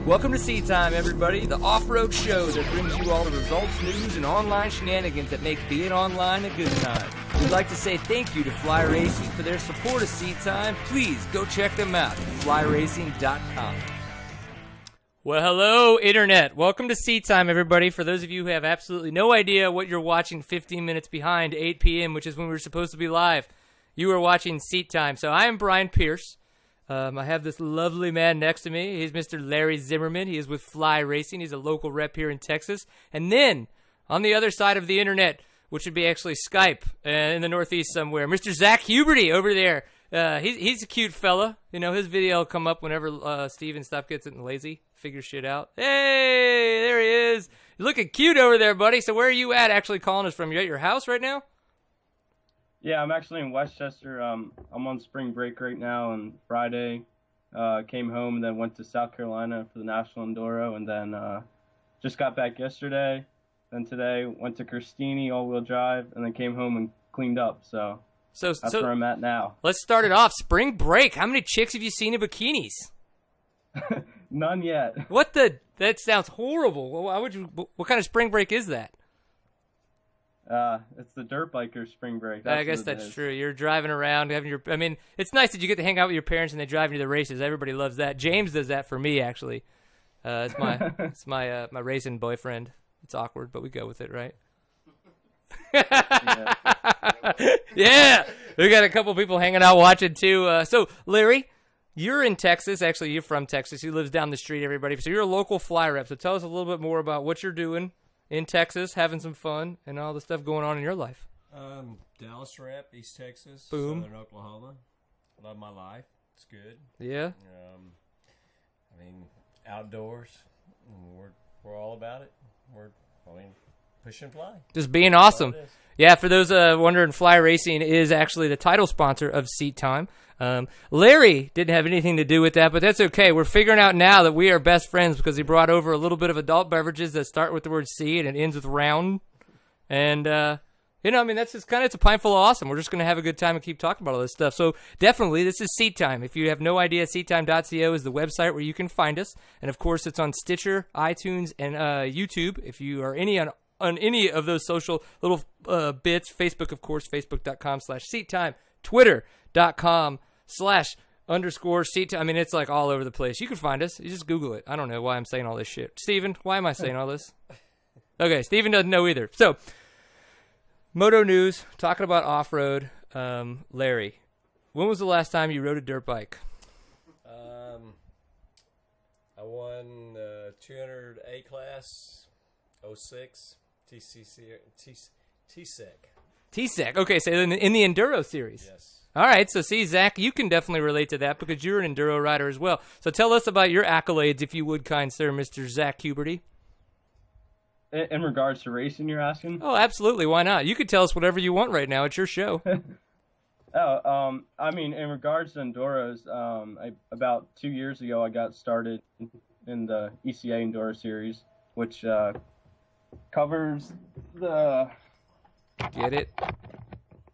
Welcome to Seat Time, everybody, the off-road show that brings you all the results, news, and online shenanigans that make being online a good time. We'd like to say thank you to Fly Racing for their support of Seat Time. Please go check them out, flyracing.com. Well, hello, Internet. Welcome to Seat Time, everybody. For those of you who have absolutely no idea what you're watching 15 minutes behind 8 p.m., which is when we're supposed to be live, you are watching Seat Time. So I am Brian Pierce. I have this lovely man next to me. He's Mr. Larry Zimmerman. He is with Fly Racing. He's a local rep here in Texas. And then, on the other side of the Internet, which would be actually Skype in the Northeast somewhere, Mr. Zack Huberty over there. He's a cute fella. You know, his video will come up whenever Steven Stuff gets it lazy, figures shit out. Hey, there he is. You're looking cute over there, buddy. So where are you at actually calling us from? You at your house right now? Yeah, I'm actually in Westchester. I'm on spring break right now, and Friday came home and then went to South Carolina for the National Enduro, and then just got back yesterday. Then today went to Christini all-wheel drive, and then came home and cleaned up. So that's where I'm at now. Let's start it off. Spring break. How many chicks have you seen in bikinis? None yet. What the? That sounds horrible. Why would you? What kind of spring break is that? It's the dirt biker spring break. I guess that's true. You're driving around, having your. I mean, it's nice that you get to hang out with your parents and they drive you to the races. Everybody loves that. James does that for me, actually. It's my racing boyfriend. It's awkward, but we go with it, right? Yeah, we got a couple people hanging out watching too. So, Larry, you're in Texas. Actually, you're from Texas. He lives down the street. Everybody, so you're a local fly rep. So, tell us a little bit more about what you're doing in Texas, having some fun, and all the stuff going on in your life. Dallas rep, East Texas, Boom. Southern Oklahoma. Love my life. It's good. Yeah. I mean, outdoors. We're all about it. Push and fly. Just being awesome. Yeah, for those wondering, Fly Racing is actually the title sponsor of Seat Time. Larry didn't have anything to do with that, but that's okay. We're figuring out now that we are best friends because he brought over a little bit of adult beverages that start with the word C and it ends with round. And, you know, I mean, that's just kind of, it's a pint full of awesome. We're just going to have a good time and keep talking about all this stuff. So definitely, this is Seat Time. If you have no idea, seattime.co is the website where you can find us. And, of course, it's on Stitcher, iTunes, and YouTube. If you are on any of those social little bits, Facebook, of course, facebook.com/seattime, twitter.com/_seattime. I mean, it's like all over the place. You can find us. You just Google it. I don't know why I'm saying all this shit. Steven, why am I saying all this? Okay, Steven doesn't know either. So, Moto News, talking about off-road. Larry, when was the last time you rode a dirt bike? I won the 200 A class, 06, TCC. TCCRA. Okay, so in the Enduro series. Yes. All right, so see, Zach, you can definitely relate to that because you're an Enduro rider as well. So tell us about your accolades, if you would, kind sir, Mr. Zack Huberty. In regards to racing, you're asking? Oh, absolutely. Why not? You could tell us whatever you want right now. It's your show. I mean, in regards to Enduros, about 2 years ago, I got started in the ECA Enduro Series, which covers the... Get it?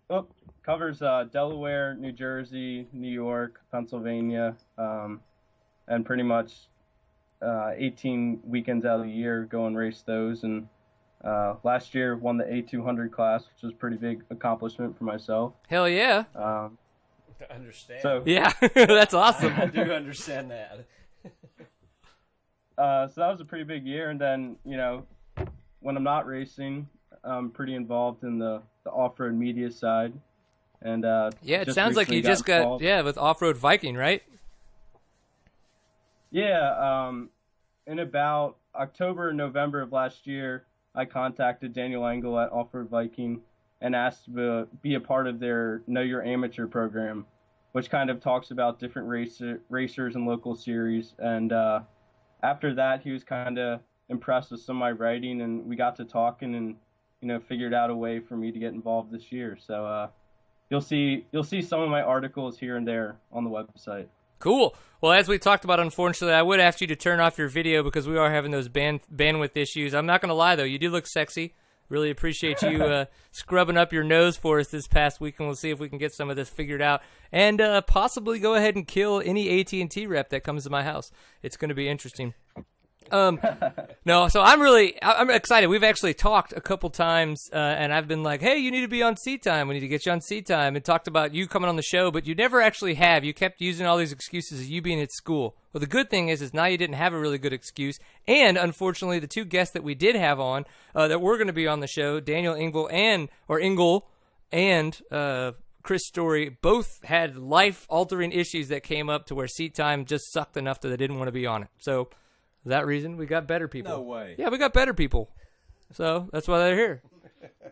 Oh, covers Delaware, New Jersey, New York, Pennsylvania, and pretty much 18 weekends out of the year go and race those. And last year won the A200 class, which was a pretty big accomplishment for myself. Hell yeah. I understand. So, yeah, that's awesome. I do understand that. So that was a pretty big year. And then, you know, when I'm not racing, I'm pretty involved in the off-road media side. And yeah, it sounds like you just got with Offroad Viking, right? Yeah, in about October and November of last year, I contacted Daniel Engel at Offroad Viking and asked to be a part of their Know Your Amateur program, which kind of talks about different racers and local series. And after that, he was kind of impressed with some of my writing, and we got to talking and, you know, figured out a way for me to get involved this year. So you'll see some of my articles here and there on the website. Cool. Well, as we talked about, unfortunately, I would ask you to turn off your video because we are having those bandwidth issues. I'm not going to lie, though. You do look sexy. Really appreciate you scrubbing up your nose for us this past week, and we'll see if we can get some of this figured out and possibly go ahead and kill any AT&T rep that comes to my house. It's going to be interesting. No, so I'm excited. We've actually talked a couple times, and I've been like, hey, you need to be on Seat Time. We need to get you on Seat Time, and talked about you coming on the show, but you never actually have. You kept using all these excuses of you being at school. Well, the good thing is now you didn't have a really good excuse, and unfortunately, the two guests that we did have on, that were going to be on the show, Daniel Engel and Chris Story, both had life-altering issues that came up to where Seat Time just sucked enough that they didn't want to be on it. So, for that reason, we got better people. No way. Yeah, we got better people. So that's why they're here.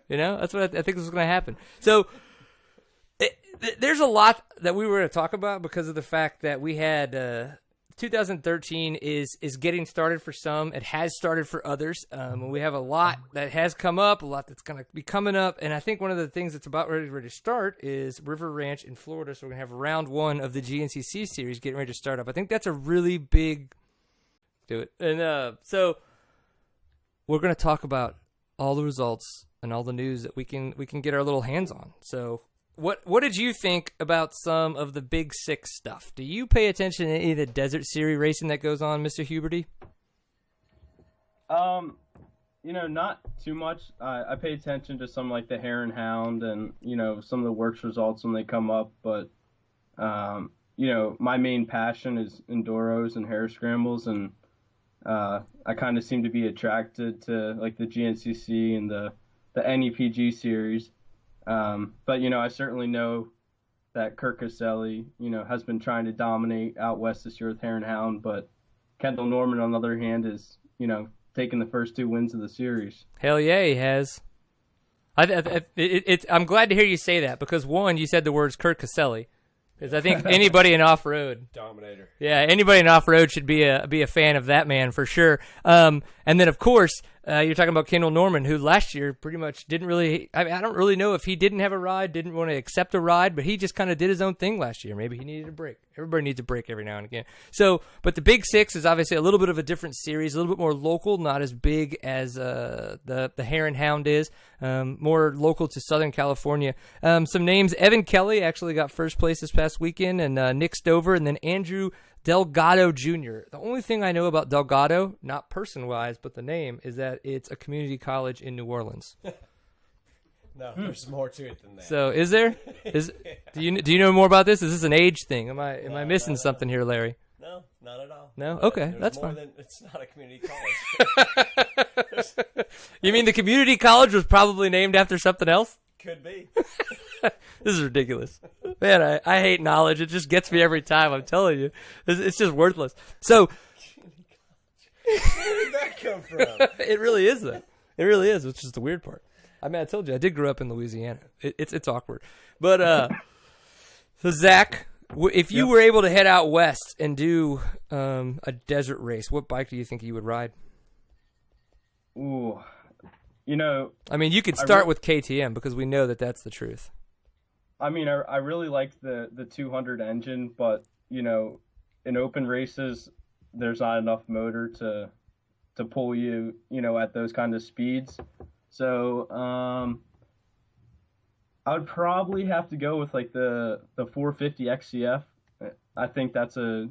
That's what I think is going to happen. So there's a lot that we were going to talk about because of the fact that we had 2013 is getting started for some. It has started for others. We have a lot that has come up, a lot that's going to be coming up. And I think one of the things that's about ready to start is River Ranch in Florida. So we're going to have round 1 of the GNCC series getting ready to start up. I think that's a really big do it. And so we're going to talk about all the results and all the news that we can get our little hands on. So what did you think about some of the Big Six stuff? Do you pay attention to any of the Desert Series racing that goes on, Mr. Huberty? Not too much. I pay attention to some like the Hare and Hound and, some of the works results when they come up. But, my main passion is enduros and hare scrambles, and I kind of seem to be attracted to like the GNCC and the NEPG series. But, I certainly know that Kirk Caselli, has been trying to dominate out west this year with Hare and Hound, but Kendall Norman, on the other hand, is, taking the first 2 wins of the series. Hell yeah, he has. I'm glad to hear you say that because, one, you said the words Kirk Caselli. Because I think anybody in off-road, Dominator. Yeah, anybody in off-road should be a fan of that man for sure. And then, of course, you're talking about Kendall Norman, who last year pretty much didn't really – I don't really know if he didn't have a ride, didn't want to accept a ride, but he just kind of did his own thing last year. Maybe he needed a break. Everybody needs a break every now and again. So, but the Big Six is obviously a little bit of a different series, a little bit more local, not as big as the Hare and Hound is, more local to Southern California. Some names, Evan Kelly actually got first place this past weekend, and Nick Stover, and then Andrew Delgado Jr. The only thing I know about Delgado, not person-wise, but the name, is that it's a community college in New Orleans. No, there's more to it than that. So, is there? Do you know more about this? Is this an age thing? Am I missing something here, Larry? No, not at all. No? But Okay, that's fine. It's not a community college. You mean the community college was probably named after something else? Could be. This is ridiculous. Man, I hate knowledge. It just gets me every time, I'm telling you. It's just worthless. So, where did that come from? It really is, though. It really is, which is the weird part. I mean, I told you, I did grow up in Louisiana. It's awkward. But, so Zach, if you were able to head out west and do a desert race, what bike do you think you would ride? Ooh, I mean, you could start with KTM because we know that that's the truth. I mean, I really like the 200 engine, but, in open races, there's not enough motor to pull you, at those kind of speeds. So, I would probably have to go with like the 450 XCF. I think that's a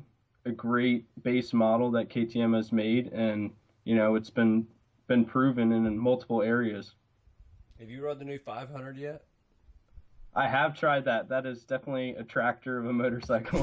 great base model that KTM has made, and it's been proven in multiple areas. Have you rode the new 500 yet? I have tried that. That is definitely a tractor of a motorcycle.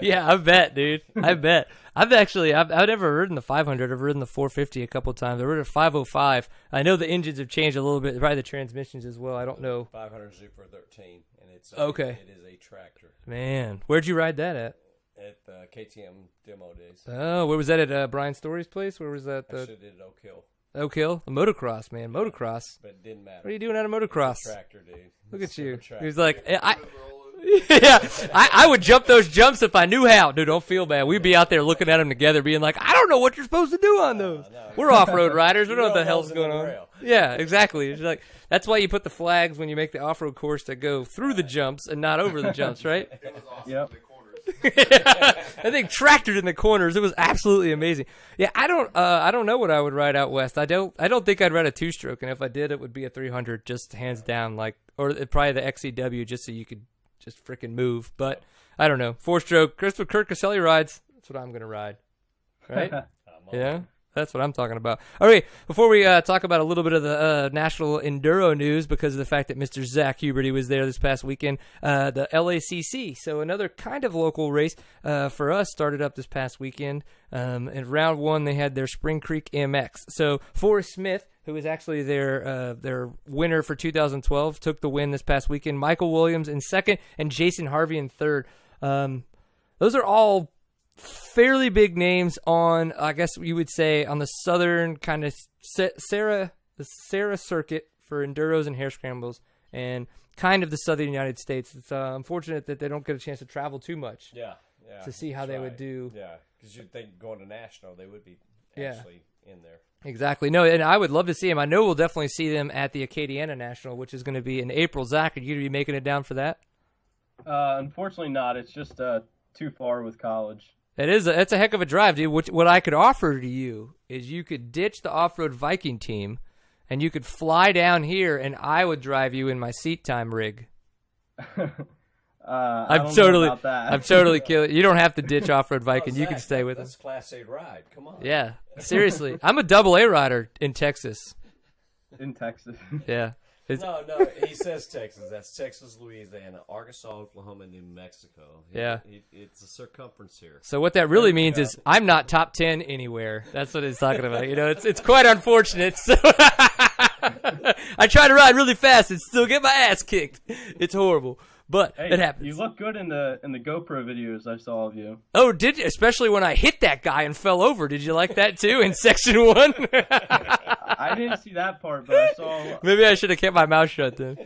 Yeah, I bet, dude. I bet. I've never ridden the 500. I've ridden the 450 a couple times. I rode a 505. I know the engines have changed a little bit, probably the transmissions as well. I don't know. 500 Super 13, and it's okay. It is a tractor. Man, where'd you ride that at? At the KTM demo days. Oh, where was that at? Brian Story's place? Where was that? Actually did it Oak Hill. Oak Hill? The motocross, man. Motocross. But it didn't matter. What are you doing at a motocross? Tractor, dude. Look at you. Tractor. He's like, I would jump those jumps if I knew how. Dude, don't feel bad. We'd be out there looking at them together being like, I don't know what you're supposed to do on those. No. We're off-road riders. We don't know what the hell's in going the on. rail. Yeah, exactly. It's like, that's why you put the flags when you make the off-road course to go through the jumps and not over the jumps, right? It was awesome. Yep. The corners. That thing tractored in the corners. It was absolutely amazing. Yeah, I don't know what I would ride out west. I don't think I'd ride a 2-stroke, and if I did, it would be a 300, just hands down. Or probably the XCW, just so you could just freaking move. But I don't know. 4-stroke. Chris with Kurt Caselli rides. That's what I'm gonna ride. Right? Yeah. That's what I'm talking about. All right, before we talk about a little bit of the national enduro news, because of the fact that Mr. Zack Huberty was there this past weekend, the LACC, so another kind of local race for us, started up this past weekend. In round 1, they had their Spring Creek MX. So Forrest Smith, who was actually their winner for 2012, took the win this past weekend. Michael Williams in second, and Jason Harvey in third. Those are all fairly big names on, I guess you would say, on the southern kind of Sarah circuit for enduros and hare scrambles, and kind of the southern United States. It's unfortunate that they don't get a chance to travel too much. Yeah, to see how they would do. Yeah, because you'd think going to national they would be actually in there. Exactly. No, and I would love to see them. I know we'll definitely see them at the Acadiana National, which is going to be in April. Zach, are you going to be making it down for that? Unfortunately not. It's just too far with college. It's a heck of a drive, dude. What I could offer to you is you could ditch the Offroad Viking team, and you could fly down here, and I would drive you in my seat time rig. I'm totally killing. You don't have to ditch Offroad Viking. You can stay with us. That's a Class A ride. Come on. Yeah, seriously. I'm a AA rider in Texas. In Texas. Yeah. No, he says Texas. That's Texas, Louisiana, Arkansas, Oklahoma, New Mexico. It's a circumference here. So what that really means is I'm not top 10 anywhere. That's what it's talking about. You know, it's quite unfortunate. So I try to ride really fast and still get my ass kicked. It's horrible, but it happens. You look good in the GoPro videos I saw of you. Oh, did you? Especially when I hit that guy and fell over. Did you like that too in section 1? I didn't see that part, but I saw. Maybe I should have kept my mouth shut then.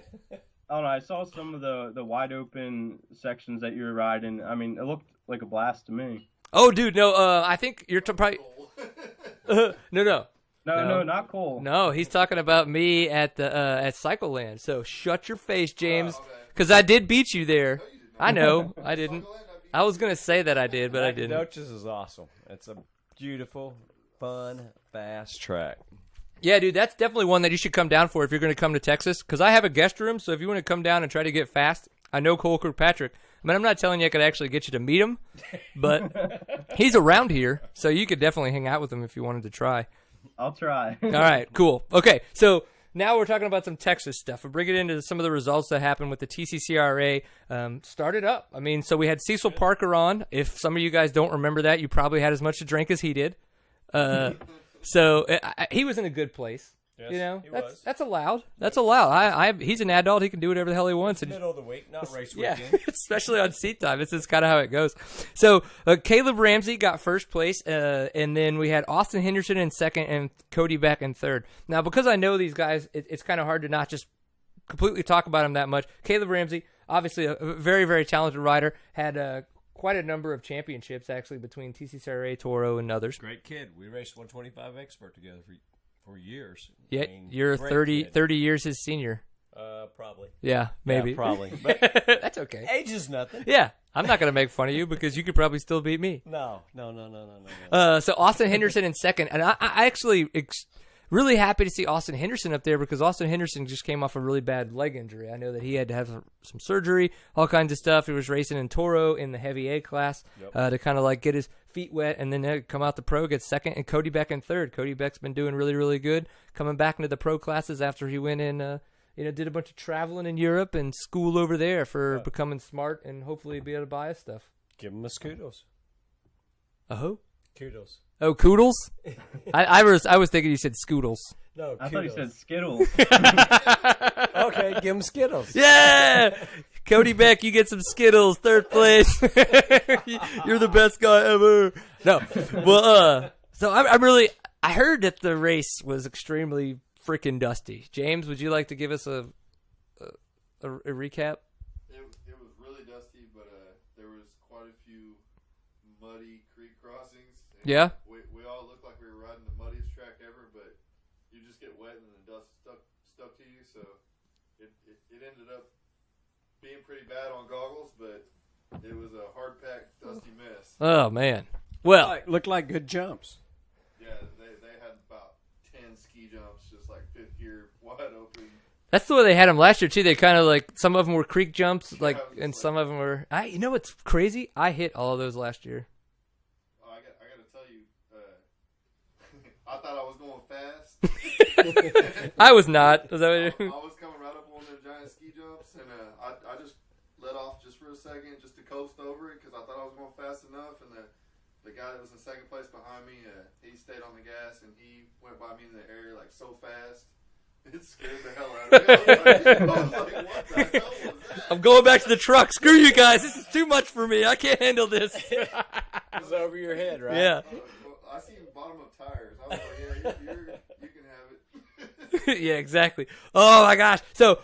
I don't know. I saw some of the wide open sections that you were riding. I mean, it looked like a blast to me. Oh, dude, no. I think you're probably. No, not Cole. No, he's talking about me at the at Cycle Land. So shut your face, James, because I did beat you there. I know, I didn't. I was gonna say that I did, but I didn't. Notches is awesome. It's a beautiful, fun, fast track. Yeah, dude, that's definitely one that you should come down for if you're going to come to Texas, because I have a guest room, so if you want to come down and try to get fast, I know Cole Kirkpatrick. I mean, I'm not telling you I could actually get you to meet him, but he's around here, so you could definitely hang out with him if you wanted to try. I'll try. All right, cool. Okay, so now we're talking about some Texas stuff. We'll bring it into some of the results that happened with the TCCRA. Started up. I mean, so we had Cecil Parker on. If some of you guys don't remember that, you probably had as much to drink as he did. So he was in a good place. Yes, you know, that's was. allowed. That's allowed. He's an adult. He can do whatever the hell he wants. Middle of the week, not race Yeah, weekend. especially on seat time. This is kind of how it goes. So Caleb Ramsey got first place, and then we had Austin Henderson in second and Cody Beck in third. Now, because I know these guys, it's kind of hard to not just completely talk about them that much. Caleb Ramsey, obviously a very, very talented rider, had quite a number of championships, actually, between TCCRA, Toro, and others. Great kid. We raced 125 Expert together for years. Yeah, you're 30 years his senior. Probably. Yeah, maybe. Yeah, probably. But that's okay. age is nothing. Yeah, I'm not going to make fun of you because you could probably still beat me. No. So Austin Henderson in second. And I actually really happy to see Austin Henderson up there because Austin Henderson just came off a really bad leg injury. I know that he had to have some surgery, all kinds of stuff. He was racing in Toro in the heavy A class to kind of like get his feet wet and then come out the pro, get second, and Cody Beck in third. Cody Beck's been doing really, really good, coming back into the pro classes after he went in, did a bunch of traveling in Europe and school over there for becoming smart and hopefully be able to buy us stuff. Give him a kudos. Oh? Kudos. Oh, Koodles? I was thinking you said Scoodles. No, I thought you said Skittles. Okay, give him Skittles. Yeah! Cody Beck, you get some Skittles, third place. You're the best guy ever. No. Well, so I heard that the race was extremely freaking dusty. James, would you like to give us a recap? It was really dusty, but there was quite a few muddy creek crossings. Yeah? We all looked like we were riding the muddiest track ever, but you just get wet and the dust stuck to you, so it ended up being pretty bad on goggles, but It was a hard-packed, dusty mess. Oh, man. Well, Looked like good jumps. Yeah, they had about 10 ski jumps, just like fifth gear, wide open. that's the way they had them last year, too. They kind of like, some of them were creek jumps, like, Yeah, and some of them were, you know what's crazy? I hit all of those last year. Oh, I got to tell you, I thought I was going fast. I was not. Was that what I you was coming right up on the giant ski jumps, and I just let off just for a second just to coast over it because I thought I was going fast enough, and the guy that was in second place behind me, he stayed on the gas, and he went by me in the air like so fast. It scared the hell out of me. I was like, what the hell was that? I'm going back to the truck. Screw you guys. This is too much for me. I can't handle this. It's over your head, right? Yeah. I seen bottom of tires. I was like, yeah, you can have it. Yeah, exactly. Oh, my gosh. So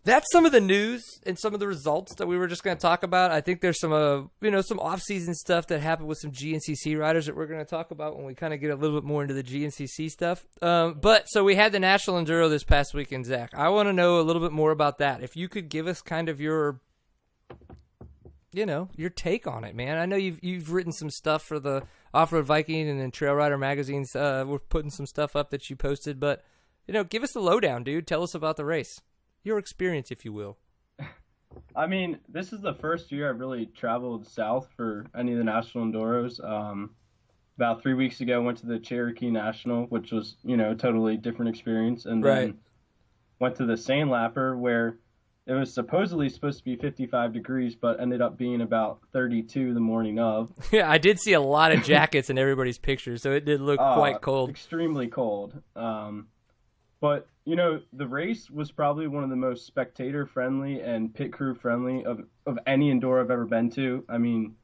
that's some of the news and some of the results that we were just going to talk about. I think there's some, some off-season stuff that happened with some GNCC riders that we're going to talk about when we kind of get a little bit more into the GNCC stuff. But so we had the National Enduro this past weekend, Zach. I want to know a little bit more about that. If you could give us kind of your take on it, man. I know you've written some stuff for the Offroad Viking and then Trail Rider magazines. We're putting some stuff up that you posted, but give us the lowdown, dude. Tell us about the race. Your experience, if you will. I mean, this is the first year I've really traveled south for any of the National Enduros. About 3 weeks ago, I went to the Cherokee National, which was, a totally different experience. And then went to the Sand Lapper, where it was supposedly supposed to be 55 degrees, but ended up being about 32 the morning of. Yeah, I did see a lot of jackets in everybody's pictures, so it did look quite cold. Extremely cold. But, the race was probably one of the most spectator-friendly and pit crew-friendly of any Enduro I've ever been to. I mean,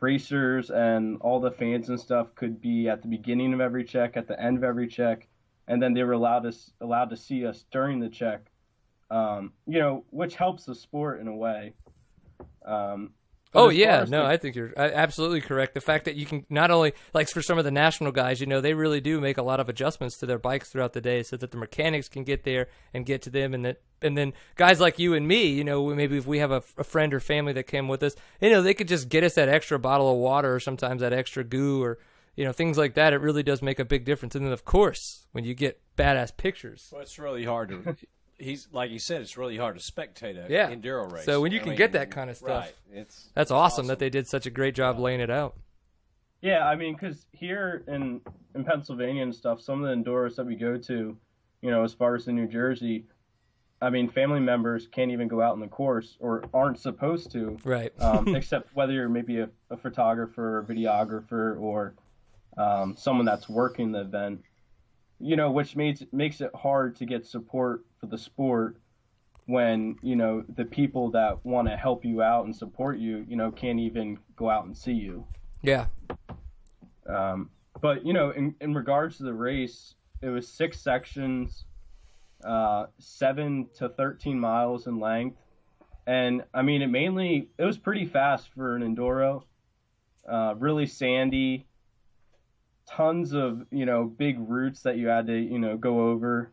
racers and all the fans and stuff could be at the beginning of every check, at the end of every check, and then they were allowed to see us during the check, which helps the sport in a way. I think you're absolutely correct. The fact that you can not only, like for some of the national guys, they really do make a lot of adjustments to their bikes throughout the day so that the mechanics can get there and get to them. And then guys like you and me, maybe if we have a friend or family that came with us, they could just get us that extra bottle of water or sometimes that extra goo or, things like that. It really does make a big difference. And then, of course, when you get badass pictures. Well, it's really hard to... like you said, it's really hard to spectate a enduro race. So when you can get that kind of stuff, that's awesome that they did such a great job laying it out. Yeah, I mean, because here in Pennsylvania and stuff, some of the enduros that we go to, as far as in New Jersey, I mean, family members can't even go out on the course or aren't supposed to, right? Except whether you're maybe a photographer or videographer or someone that's working the event. Which makes it hard to get support for the sport when, the people that want to help you out and support you, can't even go out and see you. Yeah. But, in regards to the race, it was 6 sections, 7 to 13 miles in length. And, I mean, it was pretty fast for an enduro, really sandy. Tons of, big routes that you had to, go over.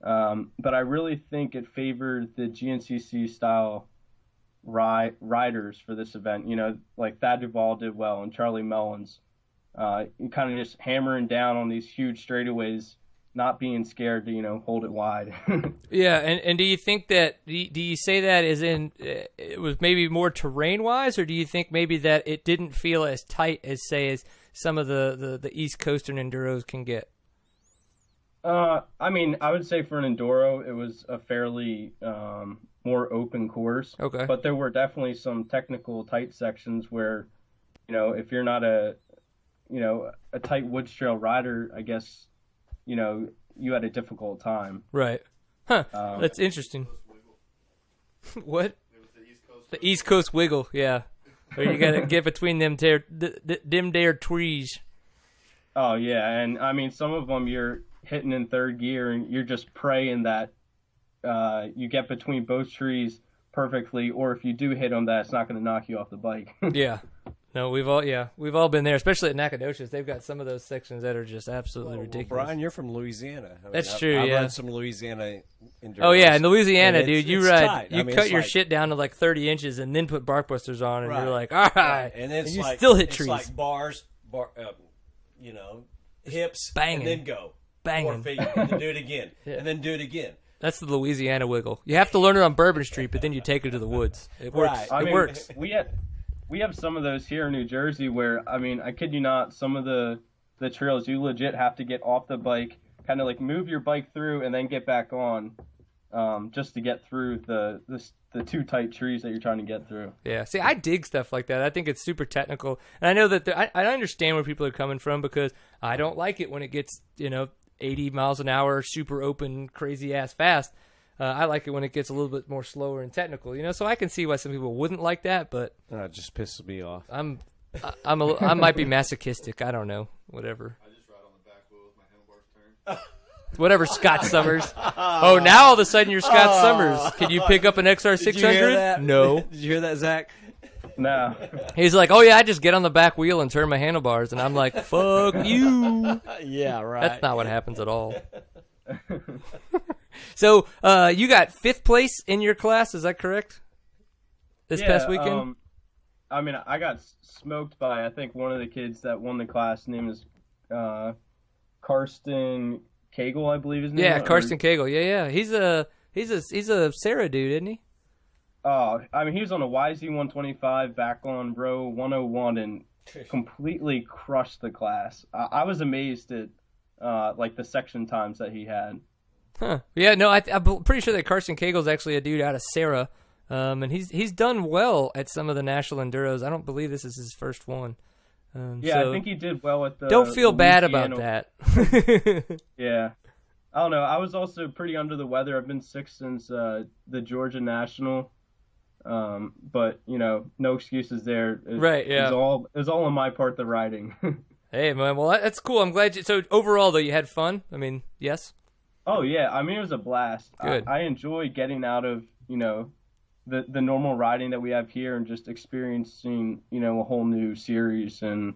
But I really think it favored the GNCC style riders for this event. Like Thad Duvall did well and Charlie Mullins. Kind of just hammering down on these huge straightaways, not being scared to, hold it wide. Yeah, and do you think that, do you say that as in it was maybe more terrain-wise, or do you think maybe that it didn't feel as tight as, say, as some of the East Coastern enduros can get? I mean, I would say for an enduro, it was a fairly more open course. Okay. But there were definitely some technical tight sections where, if you're not a tight woods trail rider, I guess, you had a difficult time. Right. Huh. That's interesting. What? It was the East Coast wiggle, yeah. Or you gotta get between them there trees. Oh yeah, and I mean some of them you're hitting in third gear and you're just praying that you get between both trees perfectly, or if you do hit them, that it's not going to knock you off the bike. Yeah, No, we've all been there, especially at Nacogdoches. They've got some of those sections that are just absolutely ridiculous. Well, Brian, you're from Louisiana. I mean, That's true. I've yeah. run some Louisiana endurance. Oh yeah, in Louisiana, and dude, you cut your shit down to like 30 inches and then put bark busters on, and you're like, all right, and it's you like, still hit trees. It's like bars, hips, banging, and then go banging, 4 feet, and then do it again, and then do it again. That's the Louisiana wiggle. You have to learn it on Bourbon Street, but then you take it to the woods. It works. Right. It works. We have some of those here in New Jersey where, I mean, I kid you not, some of the trails you legit have to get off the bike, kind of like move your bike through and then get back on, just to get through the too tight trees that you're trying to get through. Yeah, see, I dig stuff like that. I think it's super technical. And I know that I understand where people are coming from because I don't like it when it gets, 80 miles an hour, super open, crazy-ass fast. I like it when it gets a little bit more slower and technical, so I can see why some people wouldn't like that, but it just pisses me off. I might be masochistic. I don't know. Whatever. I just ride on the back wheel with my handlebars turned. Whatever, Scott Summers. Oh, now all of a sudden you're Scott Summers. Can you pick up an XR600? Did you hear that? No. Did you hear that, Zach? No. He's like, oh yeah, I just get on the back wheel and turn my handlebars, and I'm like, fuck you. Yeah, right. That's not what happens at all. So, you got 5th place in your class, is that correct? This past weekend? I got smoked by, I think, one of the kids that won the class. His name is Karsten Cagle, I believe his name. Yeah, Karsten Cagle. Yeah. He's a Sarah dude, isn't he? He was on a YZ125 back on row 101 and completely crushed the class. I was amazed at the section times that he had. Huh. Yeah, no, I'm pretty sure that Karsten Cagle's actually a dude out of Sarah, and he's done well at some of the national enduros. I don't believe this is his first one. I think he did well at the. Don't feel bad about that. Yeah, I don't know. I was also pretty under the weather. I've been sick since the Georgia National, but no excuses there. Right? Yeah. It was all on my part. The riding. Hey man, well that's cool. I'm glad you. So overall though, you had fun. I mean, yes. Oh yeah, it was a blast. Good. I enjoy getting out of the normal riding that we have here and just experiencing a whole new series, and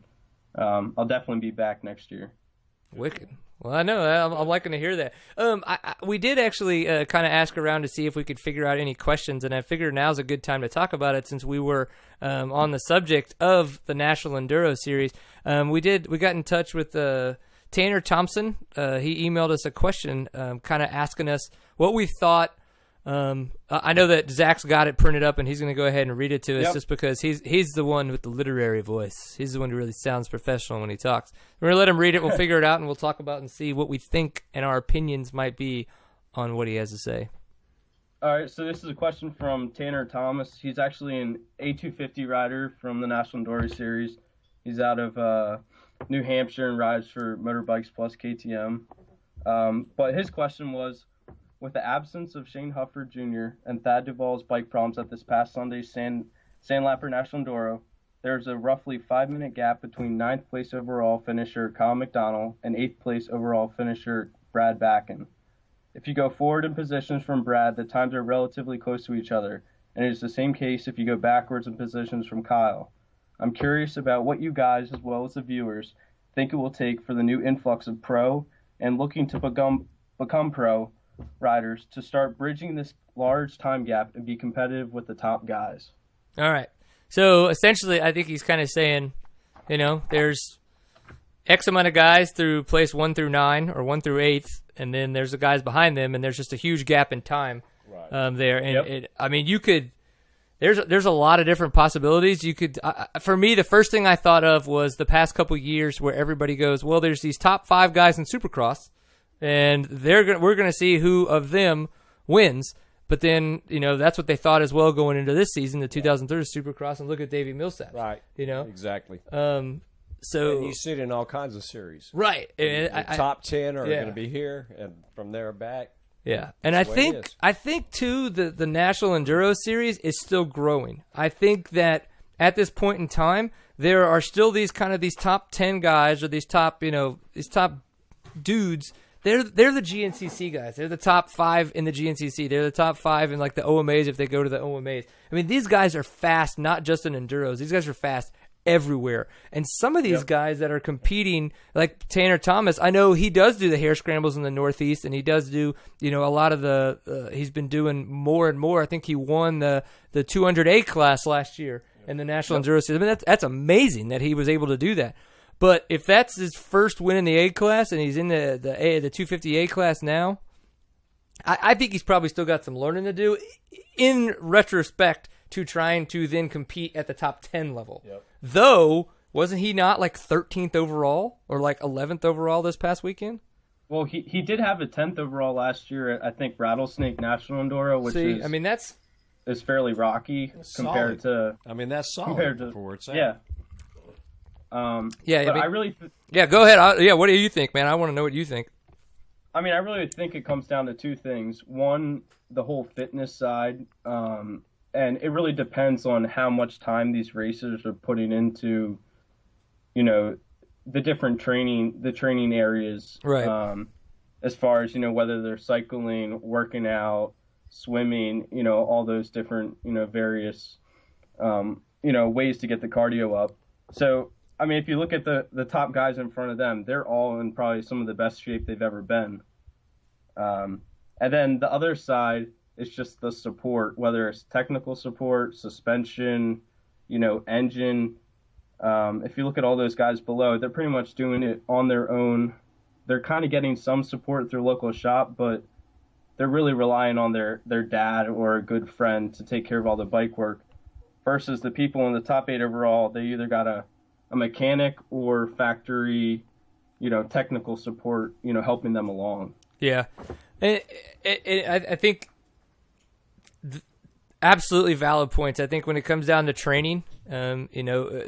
I'll definitely be back next year. Wicked. Well, I know I'm liking to hear that. We did actually kind of ask around to see if we could figure out any questions, and I figured now's a good time to talk about it since we were on the subject of the National Enduro Series. We got in touch with Tanner Thompson. He emailed us a question kind of asking us what we thought. I know that Zach's got it printed up, and he's going to go ahead and read it to us just because he's the one with the literary voice. He's the one who really sounds professional when he talks. We're going to let him read it. We'll figure it out, and we'll talk about and see what we think and our opinions might be on what he has to say. All right, so this is a question from Tanner Thomas. He's actually an A250 rider from the National Enduro Series. He's out of New Hampshire and rides for Motorbikes Plus KTM. But his question was, with the absence of Shane Hufford Jr. and Thad Duvall's bike problems at this past Sunday's Sandlapper National Enduro, there's a roughly 5-minute gap between 9th place overall finisher Kyle McDonald and 8th place overall finisher Brad Backen. If you go forward in positions from Brad, the times are relatively close to each other, and it is the same case if you go backwards in positions from Kyle. I'm curious about what you guys, as well as the viewers, think it will take for the new influx of pro and looking to become pro riders to start bridging this large time gap and be competitive with the top guys. All right. So essentially, I think he's kind of saying, there's X amount of guys through place 1 through 9 or 1 through 8th, and then there's the guys behind them, and there's just a huge gap in time there. And you could. There's a lot of different possibilities. You could, for me, the first thing I thought of was the past couple years where everybody goes, well, there's these top 5 guys in Supercross, and we're going to see who of them wins. But then, that's what they thought as well going into this season, the 2030 Supercross, and look at Davey Millsap. Right. Exactly. So and you see it in all kinds of series. Right. The top 10 are going to be here, and from there back. Yeah, and I think too the National Enduro Series is still growing. I think that at this point in time, there are still these top 10 guys or these top dudes. They're the GNCC guys. They're the top 5 in the GNCC. They're the top 5 in like the OMAs if they go to the OMAs. I mean, these guys are fast, not just in enduros. These guys are fast everywhere. And some of these guys that are competing, like Tanner Thomas, I know he does do the hare scrambles in the Northeast, and he does do, a lot of the he's been doing more and more. I think he won the 200A class last year in the National Enduro Series. I mean, that's amazing that he was able to do that. But if that's his first win in the A class and he's in the 250A class now, I think he's probably still got some learning to do in retrospect to trying to then compete at the top 10 level. Yep. Though, wasn't he not like 13th overall or like 11th overall this past weekend? Well, he did have a 10th overall last year at, I think, Rattlesnake National Enduro, which is fairly rocky compared to... I mean, that's solid for where it's at. Yeah. Go ahead. What do you think, man? I want to know what you think. I mean, I really think it comes down to two things. One, the whole fitness side, and it really depends on how much time these racers are putting into, the different training areas. Right. As far as, whether they're cycling, working out, swimming, all those different, various, ways to get the cardio up. So, I mean, if you look at the top guys in front of them, they're all in probably some of the best shape they've ever been. And then the other side is just the support, whether it's technical support, suspension, engine. If you look at all those guys below, they're pretty much doing it on their own. They're kind of getting some support through local shop, but they're really relying on their dad or a good friend to take care of all the bike work. Versus the people in the top 8 overall, they either got a mechanic or factory, technical support, helping them along. Yeah. I think absolutely valid points. I think when it comes down to training,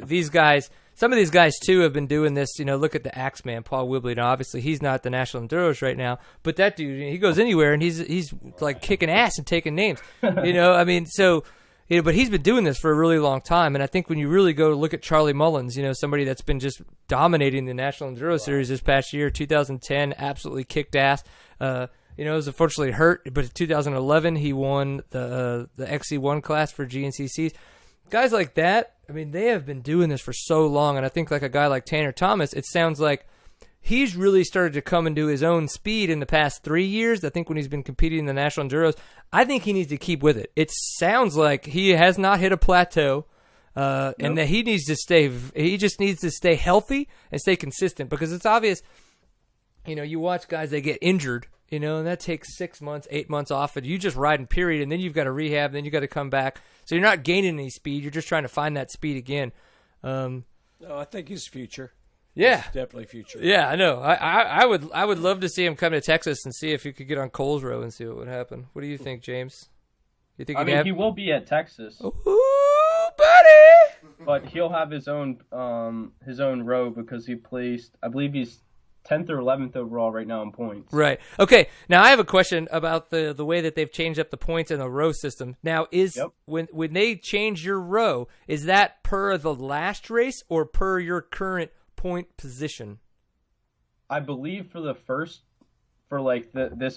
these guys, some of these guys too have been doing this, look at the Axeman, Paul Whibley. Now, obviously he's not the National Enduros right now, but that dude, he goes anywhere and he's like kicking ass and taking names, but he's been doing this for a really long time. And I think when you really go look at Charlie Mullins, somebody that's been just dominating the National Enduro Series this past year, 2010, absolutely kicked ass. Was unfortunately hurt, but in 2011 he won the XC1 class for GNCC. Guys like that, I mean, they have been doing this for so long. And I think like a guy like Tanner Thomas, it sounds like he's really started to come into his own speed in the past 3 years. I think when he's been competing in the National Enduros, I think he needs to keep with it. It sounds like he has not hit a plateau, and that he just needs to stay healthy and stay consistent, because it's obvious, you watch guys, they get injured, and that takes 6 months, 8 months off, and you just riding period, and then you've got to rehab, and then you got to come back. So you're not gaining any speed. You're just trying to find that speed again. No, I think he's future. Yeah, it's definitely future. Yeah, I know. I would love to see him come to Texas and see if he could get on Coles Row and see what would happen. What do you think, James? You think he will be at Texas. Ooh, buddy! But he'll have his own row because he placed, I believe he's 10th or 11th overall right now in points. Right. Okay. Now I have a question about the way that they've changed up the points in the row system. Now when they change your row, is that per the last race or per your current point position? I believe for this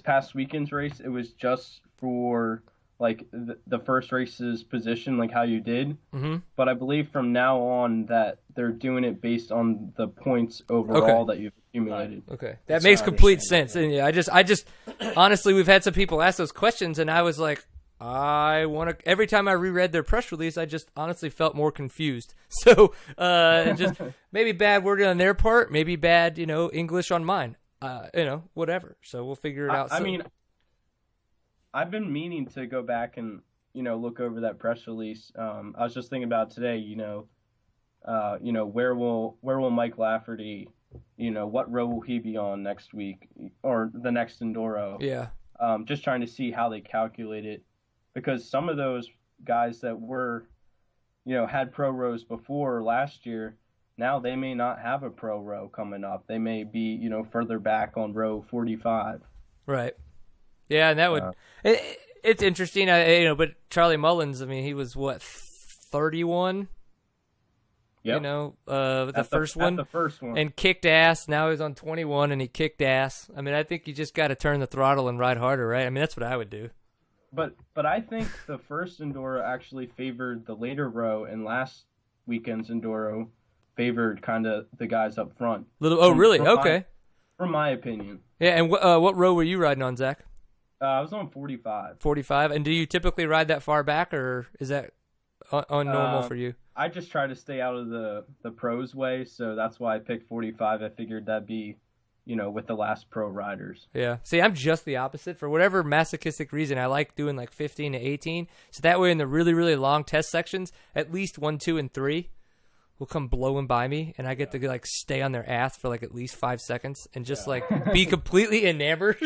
past weekend's race, it was just for like the first race's position, like how you did. Mm-hmm. But I believe from now on that they're doing it based on the points overall that you've accumulated. Okay, that makes complete sense. And yeah, I just honestly, we've had some people ask those questions, and I was like, I want to. Every time I reread their press release, I just honestly felt more confused. So, just maybe bad wording on their part, maybe bad, English on mine. Whatever. So we'll figure it out. I mean, I've been meaning to go back and look over that press release. I was just thinking about today. Where will Mike Lafferty? What row will he be on next week or the next Enduro? Yeah. Just trying to see how they calculate it. Because some of those guys that were, had pro rows before last year, now they may not have a pro row coming up. They may be, further back on row 45. Right. Yeah, and that would it's interesting. But Charlie Mullins, I mean, he was what, 31? Yep. The first one, and kicked ass. Now he's on 21, and he kicked ass. I mean, I think you just got to turn the throttle and ride harder, right? I mean, that's what I would do. But I think the first Enduro actually favored the later row, and last weekend's enduro favored kind of the guys up front. Really? Okay. From my opinion. Yeah, and what row were you riding on, Zach? I was on 45. 45, and do you typically ride that far back, or is that unnormal for you? I just try to stay out of the pros way, so that's why I picked 45. I figured that'd be, with the last pro riders. Yeah. See, I'm just the opposite. For whatever masochistic reason, I like doing like 15 to 18. So that way in the really, really long test sections, at least 1, 2, and 3 will come blowing by me, and I get to like stay on their ass for like at least 5 seconds and just like be completely enamored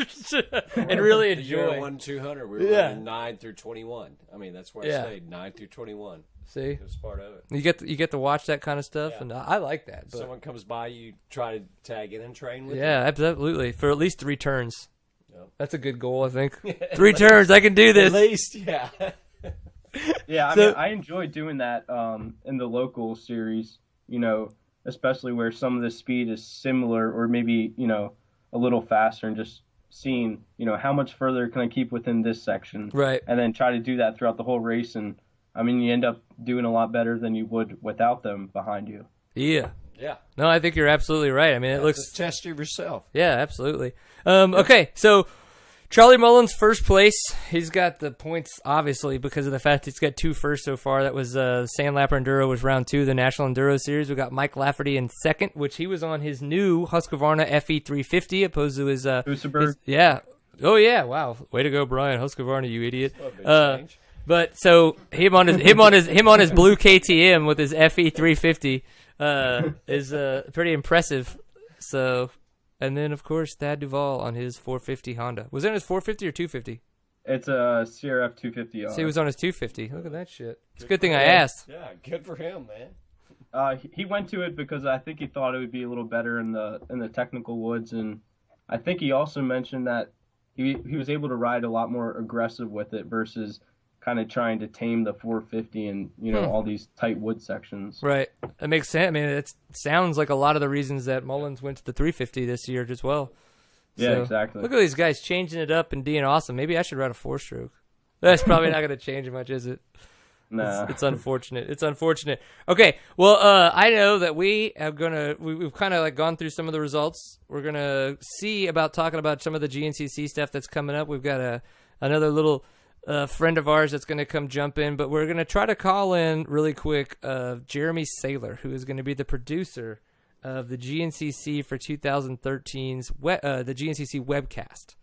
and really enjoy. Year 1-200, we were running 9 through 21. I mean, that's where I stayed, 9 through 21. See, it was part of it. You get to watch that kind of stuff, and I like that. But someone comes by, you try to tag in and train with. Yeah, absolutely. For at least 3 turns. Yep. That's a good goal, I think. 3 turns, I can do this. At least, yeah. Yeah, I mean, I enjoy doing that in the local series. Especially where some of the speed is similar, or maybe a little faster, and just seeing how much further can I keep within this section, right? And then try to do that throughout the whole race, and I mean, you end up doing a lot better than you would without them behind you. Yeah. Yeah. No, I think you're absolutely right. I mean, it looks... Test of yourself. Yeah, absolutely. Okay, so Charlie Mullins, first place. He's got the points, obviously, because of the fact he's got 2 first so far. That was Sandlapper Enduro was round 2, the National Enduro Series. We got Mike Lafferty in second, which he was on his new Husqvarna FE350 opposed to his... yeah. Oh, yeah. Wow. Way to go, Brian. Husqvarna, you idiot. But so him on his blue KTM with his FE350 is pretty impressive. So, and then of course Thad Duvall on his 450 Honda. Was it on his 450 or 250? It's a CRF 250R. So he was on his 250. Look at that shit. It's a good thing I asked. Yeah, good for him, man. He went to it because I think he thought it would be a little better in the technical woods, and I think he also mentioned that he was able to ride a lot more aggressive with it versus kind of trying to tame the 450 and all these tight wood sections. Right, that makes sense. I mean, it sounds like a lot of the reasons that Mullins went to the 350 this year as well. Yeah, so, exactly. Look at these guys changing it up and being awesome. Maybe I should ride a 4-stroke. That's probably not going to change much, is it? Nah. It's unfortunate. It's unfortunate. Okay, well, I know that we've kind of like gone through some of the results. We're gonna see about talking about some of the GNCC stuff that's coming up. We've got another little friend of ours that's going to come jump in, but we're going to try to call in really quick Jeremy Saylor, who is going to be the producer of the GNCC for 2013's the GNCC webcast.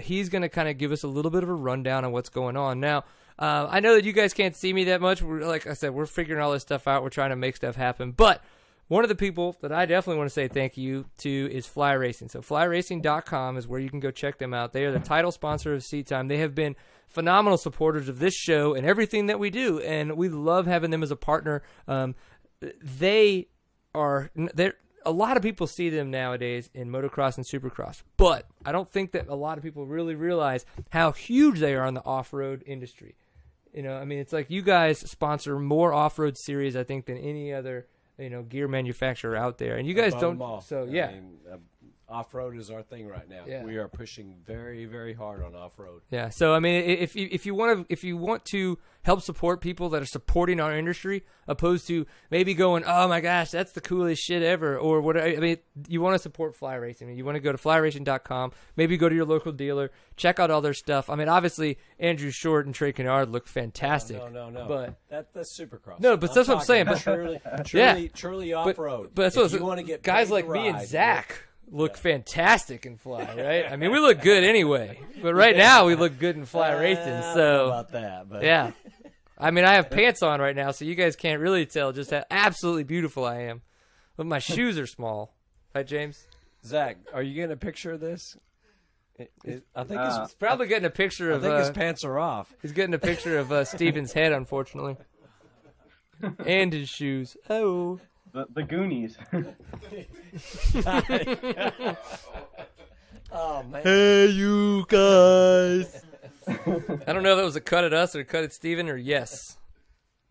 He's going to kind of give us a little bit of a rundown on what's going on. Now, I know that you guys can't see me that much. Like I said, we're figuring all this stuff out. We're trying to make stuff happen. But one of the people that I definitely want to say thank you to is Fly Racing. So flyracing.com is where you can go check them out. They are the title sponsor of Seat Time. They have been phenomenal supporters of this show and everything that we do, and we love having them as a partner. They're a lot of people see them nowadays in motocross and supercross, but I don't think that a lot of people really realize how huge they are in the off-road industry. I mean, it's like you guys sponsor more off-road series, I think, than any other gear manufacturer out there, and you guys don't. So yeah. I mean, off-road is our thing right now. Yeah. We are pushing very, very hard on off-road. Yeah. So I mean, if you want to help support people that are supporting our industry, opposed to maybe going, oh my gosh, that's the coolest shit ever, or what? I mean, you want to support Fly Racing. You want to go to flyracing.com. Maybe go to your local dealer, check out all their stuff. I mean, obviously Andrew Short and Trey Kennard look fantastic. No. But that's Supercross. No, but that's what I'm saying. But truly off-road. But that's what you want to get guys like me and Zach. Look fantastic in Fly, right? I mean, we look good anyway, but right now we look good in Fly Racing. So I don't know about that, but yeah, I mean, I have pants on right now, so you guys can't really tell just how absolutely beautiful I am. But my shoes are small, right, James? Zach, are you getting a picture of this? I think he's probably getting a picture of. I think his pants are off. He's getting a picture of Steven's head, unfortunately, and his shoes. Oh. The Goonies. Oh man! Hey, you guys! I don't know if it was a cut at us or a cut at Steven or yes.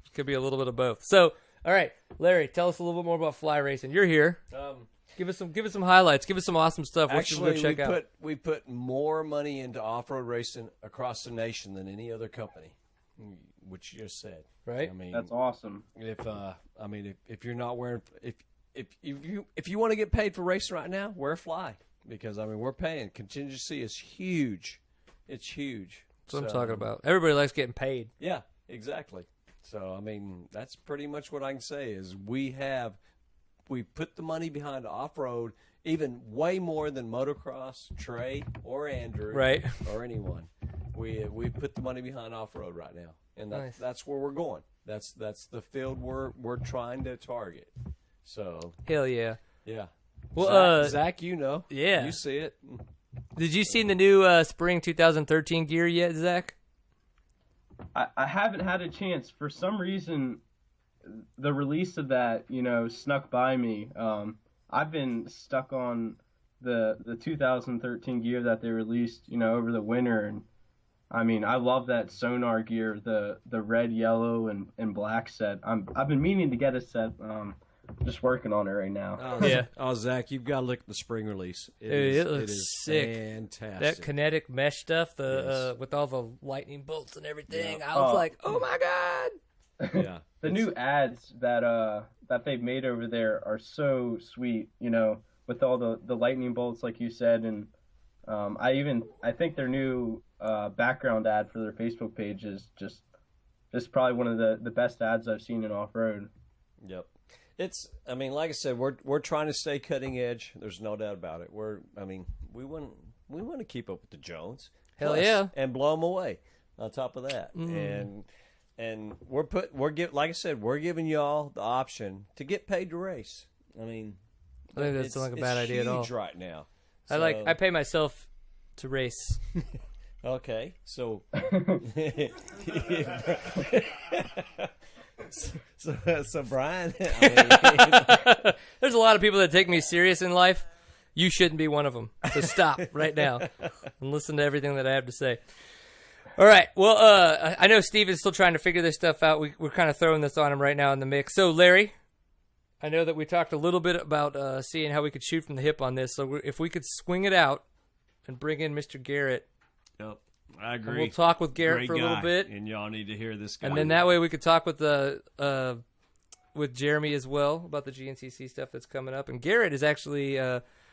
It could be a little bit of both. So, all right, Larry, tell us a little bit more about Fly Racing. You're here. Give us some highlights. Give us some awesome stuff. What should we go check out? We put more money into off-road racing across the nation than any other company. what you just said. Right. I mean, That's awesome. If you're not wearing, if you want to get paid for racing right now, wear a fly, because we're paying. Contingency is huge. It's huge. That's what I'm talking about. Everybody likes getting paid. Yeah, exactly. So that's pretty much what I can say is we put the money behind off-road, even way more than motocross, Trey, or Andrew, right, or anyone. We put the money behind off-road right now, and that's where we're going. That's the field we're trying to target. So hell yeah, yeah. Well, Zach, yeah, you see it. Did you see the new spring 2013 gear yet, Zach? I haven't had a chance. For some reason, the release of that, snuck by me. I've been stuck on the 2013 gear that they released, over the winter, and I love that sonar gear, the red, yellow, and black set. I've been meaning to get a set. Just working on it right now. Oh, yeah. Oh, Zach, you've got to look at the spring release. It looks sick. Fantastic. That kinetic mesh stuff, with all the lightning bolts and everything. Yeah. I was like, oh my god. Yeah. The new ads that they've made over there are so sweet. With all the lightning bolts, like you said, and I think their new background ad for their Facebook page is just probably one of the best ads I've seen in off-road. Yep. It's, like I said, we're trying to stay cutting edge. There's no doubt about it. We want to keep up with the Jones. Hell yeah. And blow them away on top of that. And like I said, we're giving y'all the option to get paid to race. I think that's not like a bad idea at all. It's huge right now. So, I pay myself to race. Okay. So So Brian, there's a lot of people that take me serious in life. You shouldn't be one of them. So stop right now and listen to everything that I have to say. All right. Well, I know Steve is still trying to figure this stuff out. We're kind of throwing this on him right now in the mix. So Larry, I know that we talked a little bit about seeing how we could shoot from the hip on this. So if we could swing it out and bring in Mr. Garrett. Yep. I agree. And we'll talk with Garrett Great for a little bit, and y'all need to hear this guy. And then that way we could talk with with Jeremy as well about the GNCC stuff that's coming up. And Garrett is actually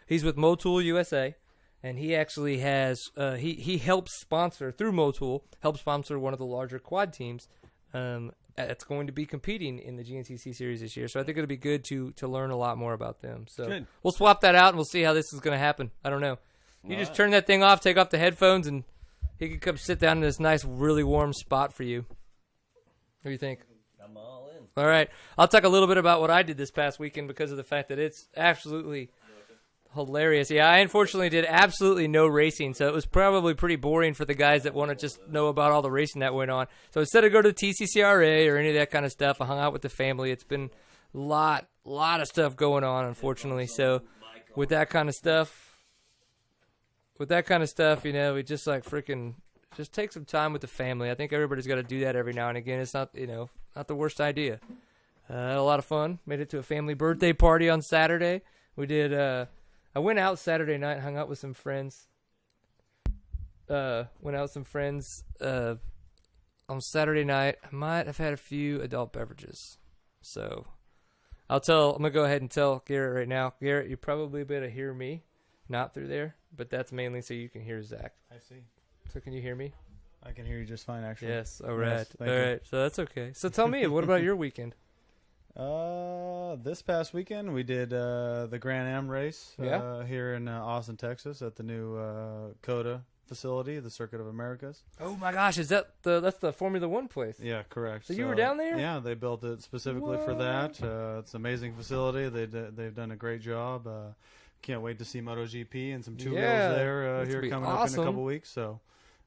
he's with Motool USA, and he actually has he helps sponsor through Motool, helps sponsor one of the larger quad teams that's going to be competing in the GNCC series this year. So I think it'll be good to learn a lot more about them. So good. We'll swap that out and we'll see how this is going to happen. I don't know. You just turn that thing off, take off the headphones, and he could come sit down in this nice, really warm spot for you. What do you think? I'm all in. All right. I'll talk a little bit about what I did this past weekend because of the fact that it's absolutely hilarious. Yeah, I unfortunately did absolutely no racing, so it was probably pretty boring for the guys that want to just know about all the racing that went on. So instead of go to TCCRA or any of that kind of stuff, I hung out with the family. It's been a lot of stuff going on, unfortunately. So with that kind of stuff, we just just take some time with the family. I think everybody's got to do that every now and again. It's not, not the worst idea. Had a lot of fun. Made it to a family birthday party on Saturday. We did, I went out Saturday night, hung out with some friends. On Saturday night. I might have had a few adult beverages. So I'm going to go ahead and tell Garrett right now. Garrett, you probably better hear me. Not through there, but that's mainly so you can hear Zach. I see. So can you hear me? I can hear you just fine, actually. Yes. All right. Yes, all right. So that's okay. So tell me, what about your weekend? This past weekend we did the Grand Am race here in Austin, Texas, at the new COTA facility, the Circuit of Americas. Oh my gosh, that's the Formula One place? Yeah, correct. So you were down there? Yeah, they built it specifically for that. It's an amazing facility. They've done a great job. Can't wait to see MotoGP and some two-wheels there here coming up in a couple weeks. So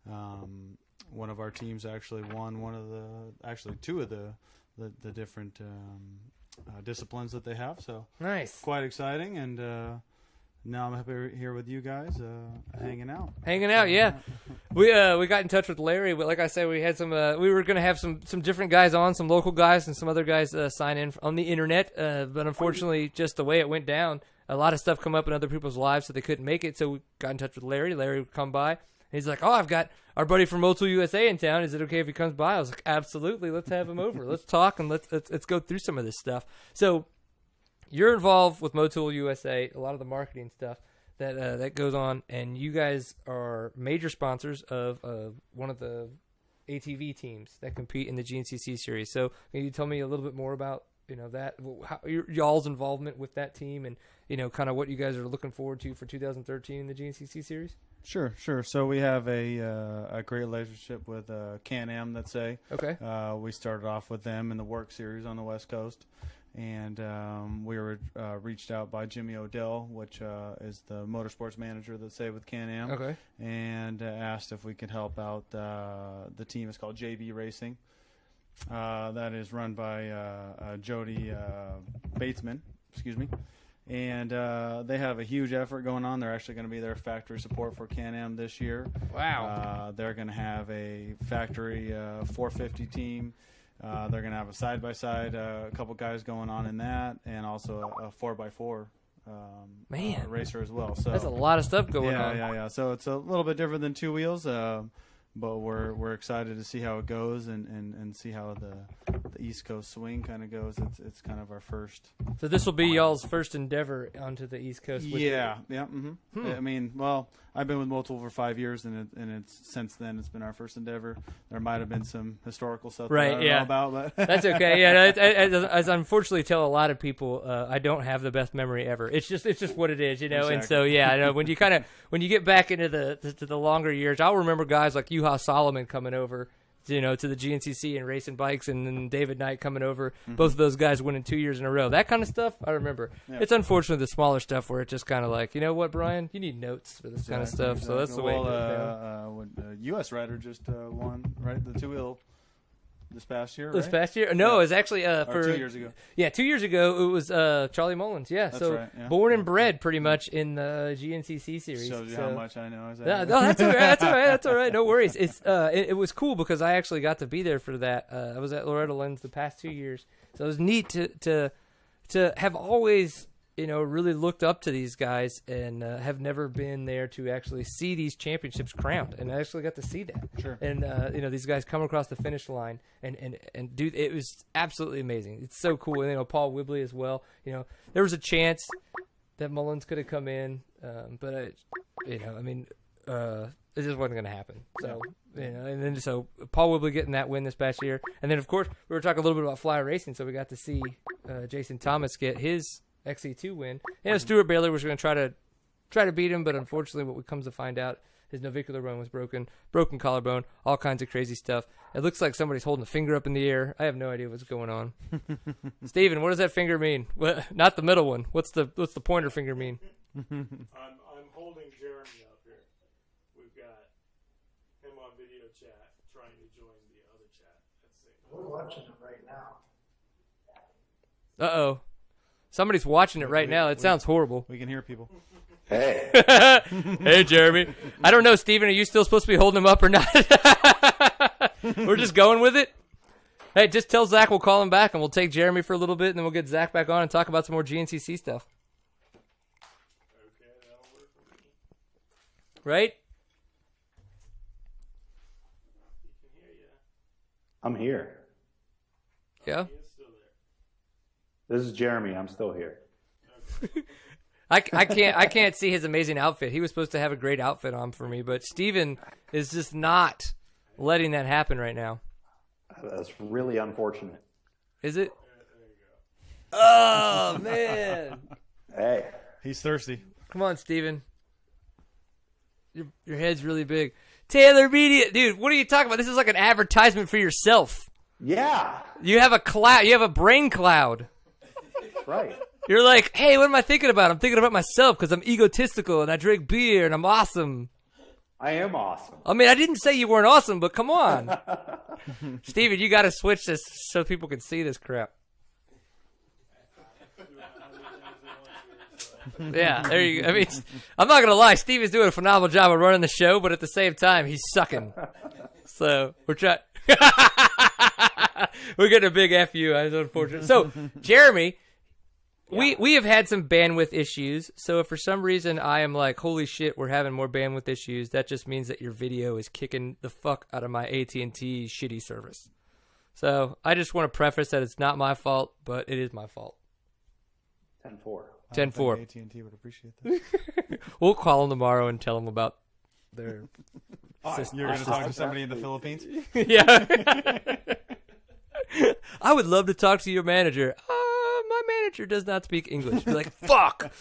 one of our teams actually won two of the different disciplines that they have. So nice, quite exciting. And now I'm happy here with you guys hanging out. Yeah. We got in touch with Larry, but like I said, we had some. We were going to have some different guys on, some local guys and some other guys sign in on the internet. But unfortunately, just the way it went down, a lot of stuff come up in other people's lives, so they couldn't make it. So we got in touch with Larry. Larry would come by, he's like, oh, I've got our buddy from Moto USA in town. Is it okay if he comes by? I was like, absolutely. Let's have him over. Let's talk and let's go through some of this stuff. So you're involved with Moto USA, a lot of the marketing stuff that goes on, and you guys are major sponsors of one of the ATV teams that compete in the GNCC series. So can you tell me a little bit more about that, how, y'all's involvement with that team, and kind of what you guys are looking forward to for 2013 in the GNCC series? Sure. So we have a great relationship with Can-Am, let's say. Okay. We started off with them in the Work Series on the West Coast, and we were reached out by Jimmy Odell, which is the motorsports manager, let's say, with Can-Am. Okay. And asked if we could help out the team. It's called JB Racing. That is run by Jody Batesman. Excuse me. And they have a huge effort going on. They're actually going to be their factory support for Can-Am this year. Wow. They're going to have a factory 450 team. They're going to have a side-by-side, a couple guys going on in that, and also a 4x4 racer as well. So that's a lot of stuff going on. Yeah. So it's a little bit different than two wheels, but we're excited to see how it goes and see how the East Coast swing kind of goes. It's kind of our first. So this will be y'all's first endeavor onto the East Coast. Yeah. Mm-hmm. I mean, well, I've been with Motul for 5 years, and it's since then it's been our first endeavor. There might have been some historical stuff that I don't know about, but that's okay. Yeah, as I unfortunately tell a lot of people, I don't have the best memory ever. It's just what it is, Exactly. And so I know when you get back into the longer years, I'll remember guys like Juha Solomon coming over, to the GNCC and racing bikes, and then David Knight coming over. Mm-hmm. Both of those guys winning 2 years in a row. That kind of stuff, I remember. Yeah. It's unfortunately the smaller stuff where it's just kind of like, you know what, Brian, you need notes for this kind of stuff. Exactly. So that's the way it goes. U.S. rider just won, right? The two-wheel this past year, right? This past year? No, it was actually for 2 years ago. Yeah, 2 years ago it was Charlie Mullins. Yeah, that's so right, yeah. Born and bred pretty much in the GNCC series. Shows you how much I know. No, that's all right. That's all right. No worries. It's it was cool because I actually got to be there for that. I was at Loretta Lynn's the past 2 years, so it was neat to have always really looked up to these guys and have never been there to actually see these championships crowned, and I actually got to see that. Sure. And these guys come across the finish line and do it was absolutely amazing. It's so cool. And Paul Wibley as well. There was a chance that Mullins could have come in, but it just wasn't going to happen. So and then so Paul Wibley getting that win this past year, and then of course we were talking a little bit about fly racing, so we got to see Jason Thomas get his XC2 win. Stuart Baylor was going to try to beat him, but unfortunately what comes to find out, his navicular bone was broken collarbone, all kinds of crazy stuff. It looks like somebody's holding a finger up in the air. I have no idea what's going on. Steven, what does that finger mean? Well, not the middle one. What's the pointer finger mean? I'm holding Jeremy up here. We've got him on video chat trying to join the other chat. Let's see. We're watching it right now. Uh-oh. Somebody's watching it right now. It sounds horrible. We can hear people. Hey. Hey, Jeremy. I don't know, Steven. Are you still supposed to be holding him up or not? We're just going with it. Hey, just tell Zach we'll call him back, and we'll take Jeremy for a little bit, and then we'll get Zach back on and talk about some more GNCC stuff. Okay, that'll work for me. Right? He can hear you. I'm here. Yeah. He is still there. This is Jeremy. I'm still here. I can't see his amazing outfit. He was supposed to have a great outfit on for me, but Steven is just not letting that happen right now. That's really unfortunate. Is it? Oh, man. Hey. He's thirsty. Come on, Steven. Your head's really big. Taylor Media. Dude, what are you talking about? This is like an advertisement for yourself. Yeah. You have a cloud. You have a brain cloud. Right. You're like, hey, what am I thinking about? I'm thinking about myself because I'm egotistical and I drink beer and I'm awesome. I am awesome. I mean, I didn't say you weren't awesome, but come on. Steven, you got to switch this so people can see this crap. Yeah, there you go. I mean, I'm not going to lie. Steven's doing a phenomenal job of running the show, but at the same time, he's sucking. So we're trying. We're getting a big FU. That's unfortunate. So, Jeremy, we have had some bandwidth issues. So if for some reason I am like, holy shit, we're having more bandwidth issues, that just means that your video is kicking the fuck out of my AT&T shitty service. So I just want to preface that it's not my fault, but it is my fault. 10-4. 10-4. AT&T would appreciate that. We'll call them tomorrow and tell them about their system. You're going to talk to somebody in the Philippines? Yeah. I would love to talk to your manager. My manager does not speak English. Be like, fuck.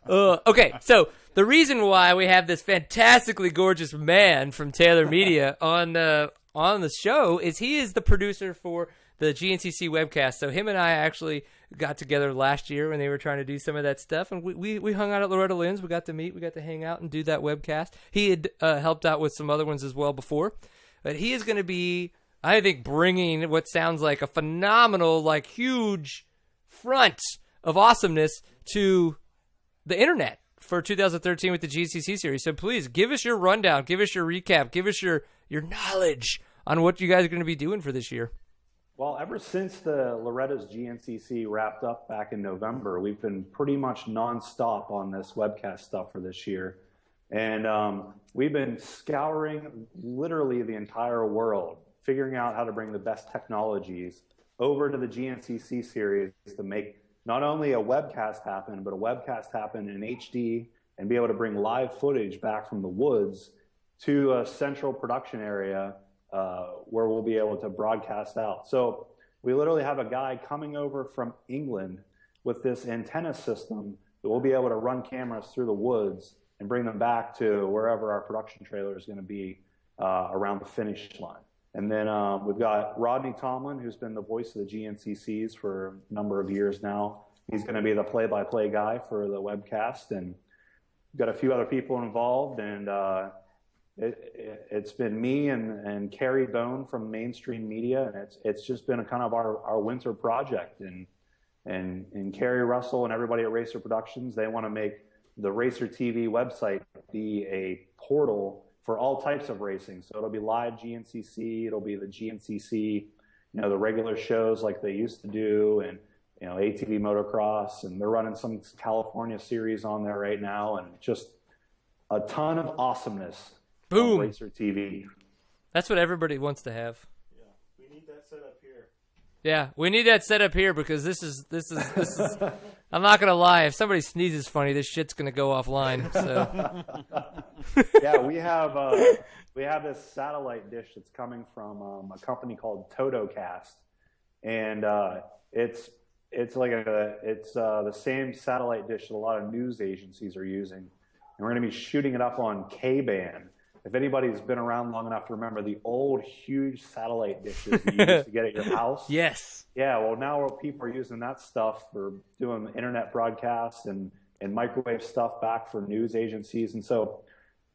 Okay, so the reason why we have this fantastically gorgeous man from Taylor Media on the show is he is the producer for the GNCC webcast. So him and I actually got together last year when they were trying to do some of that stuff, and we hung out at Loretta Lynn's. We got to meet, we got to hang out and do that webcast. He had helped out with some other ones as well before, but he is going to be, I think, bringing what sounds like a phenomenal, like huge front of awesomeness to the internet for 2013 with the GNCC series. So please give us your rundown, give us your recap, give us your knowledge on what you guys are going to be doing for this year. Well, ever since the Loretta's GNCC wrapped up back in November, we've been pretty much nonstop on this webcast stuff for this year. And we've been scouring literally the entire world, figuring out how to bring the best technologies over to the GNCC series to make not only a webcast happen, but a webcast happen in HD and be able to bring live footage back from the woods to a central production area where we'll be able to broadcast out. So we literally have a guy coming over from England with this antenna system that we'll be able to run cameras through the woods and bring them back to wherever our production trailer is going to be around the finish line. And then we've got Rodney Tomlin, who's been the voice of the GNCCs for a number of years now. He's going to be the play-by-play guy for the webcast, and we've got a few other people involved, and it's been me and Carrie Bone from Mainstream Media, and it's just been a kind of our winter project. And Carrie Russell and everybody at Racer Productions, they want to make the Racer TV website be a portal for all types of racing. So it'll be live GNCC, it'll be the GNCC, the regular shows like they used to do, and ATV motocross, and they're running some California series on there right now, and just a ton of awesomeness. Boom. Racer TV. That's what everybody wants to have. Yeah, we need that set up here. Yeah, we need that set up here because this is I'm not going to lie. If somebody sneezes funny, this shit's going to go offline. So. Yeah, we have this satellite dish that's coming from a company called TotoCast, and it's the same satellite dish that a lot of news agencies are using, and we're going to be shooting it up on K-band. If anybody's been around long enough to remember the old huge satellite dishes you used to get at your house. Yes. Yeah, well, now people are using that stuff for doing internet broadcasts and microwave stuff back for news agencies. And so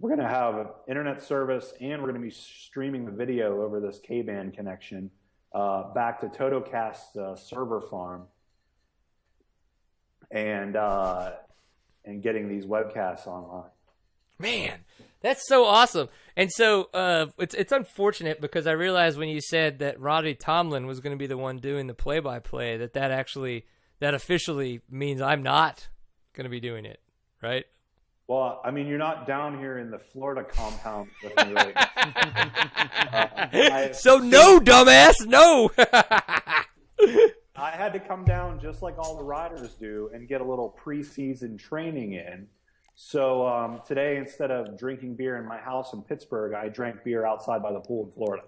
we're going to have internet service, and we're going to be streaming the video over this K-band connection back to TotoCast's server farm and getting these webcasts online. Man, that's so awesome. And so it's unfortunate because I realized when you said that Rodney Tomlin was going to be the one doing the play-by-play that officially means I'm not going to be doing it, right? Well, I mean, you're not down here in the Florida compound with me right now. So no, dumbass, no. I had to come down just like all the riders do and get a little preseason training in. So today, instead of drinking beer in my house in Pittsburgh, I drank beer outside by the pool in Florida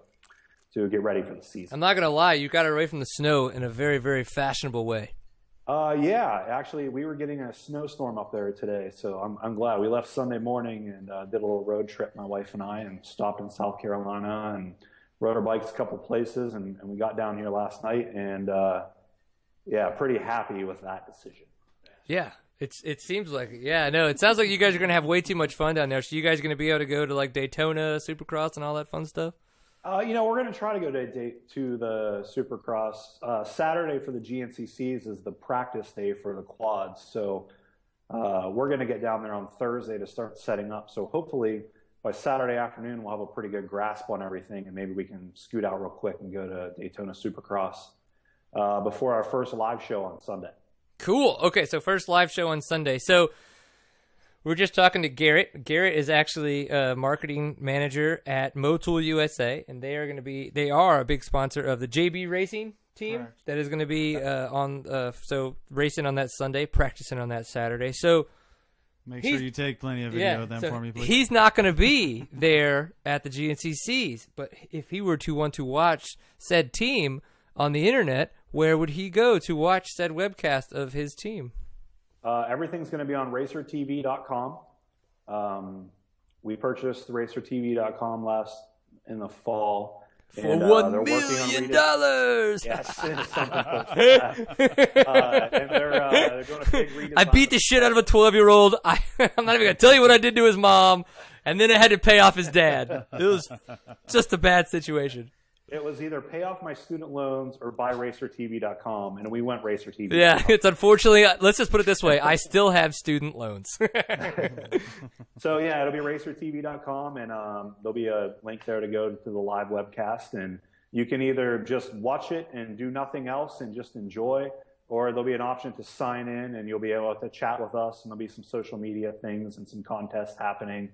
to get ready for the season. I'm not going to lie. You got away from the snow in a very, very fashionable way. Yeah, actually, we were getting a snowstorm up there today, so I'm glad. We left Sunday morning and did a little road trip, my wife and I, and stopped in South Carolina and rode our bikes a couple places, and we got down here last night, and yeah, pretty happy with that decision. Yeah. It seems like it. Yeah, no, it sounds like you guys are going to have way too much fun down there. So you guys are going to be able to go to like Daytona, Supercross, and all that fun stuff? We're going to try to go to the Supercross. Saturday for the GNCCs is the practice day for the quads. So we're going to get down there on Thursday to start setting up. So hopefully by Saturday afternoon, we'll have a pretty good grasp on everything, and maybe we can scoot out real quick and go to Daytona Supercross before our first live show on Sunday. Cool. Okay, so first live show on Sunday. So we're just talking to Garrett. Garrett is actually a marketing manager at Motul USA, and they are a big sponsor of the JB Racing team. Correct. That is going to be racing on that Sunday, practicing on that Saturday. So make sure you take plenty of video of them for me, please. He's not going to be there at the GNCCs, but if he were to want to watch said team on the internet, where would he go to watch said webcast of his team? Everything's going to be on racertv.com. We purchased racertv.com in the fall. For $1 million. Yes, something close to that. And they're doing a big redesign. I beat the shit out of a 12-year-old. I'm not even going to tell you what I did to his mom, and then I had to pay off his dad. It was just a bad situation. It was either pay off my student loans or buy racertv.com, and we went racertv.com. Yeah, it's unfortunately, let's just put it this way. I still have student loans. So, yeah, it'll be racertv.com, and there'll be a link there to go to the live webcast, and you can either just watch it and do nothing else and just enjoy, or there'll be an option to sign in, and you'll be able to chat with us, and there'll be some social media things and some contests happening.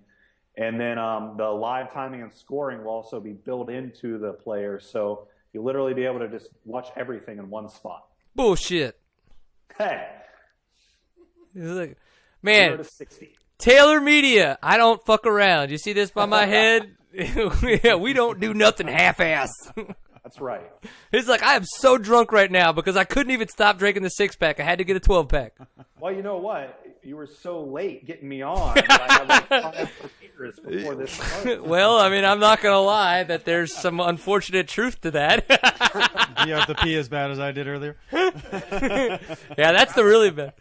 And then the live timing and scoring will also be built into the players, so you'll literally be able to just watch everything in one spot. Bullshit. Hey. Man, 0 to 60. Taylor Media, I don't fuck around. You see this by my head? Yeah, we don't do nothing half-ass. That's right. He's like, I am so drunk right now because I couldn't even stop drinking the 6-pack. I had to get a 12-pack. Well, you know what? You were so late getting me on that I had like 5 beers before this started. Well, I mean, I'm not going to lie that there's some unfortunate truth to that. You have to pee as bad as I did earlier? Yeah, that's the really bad.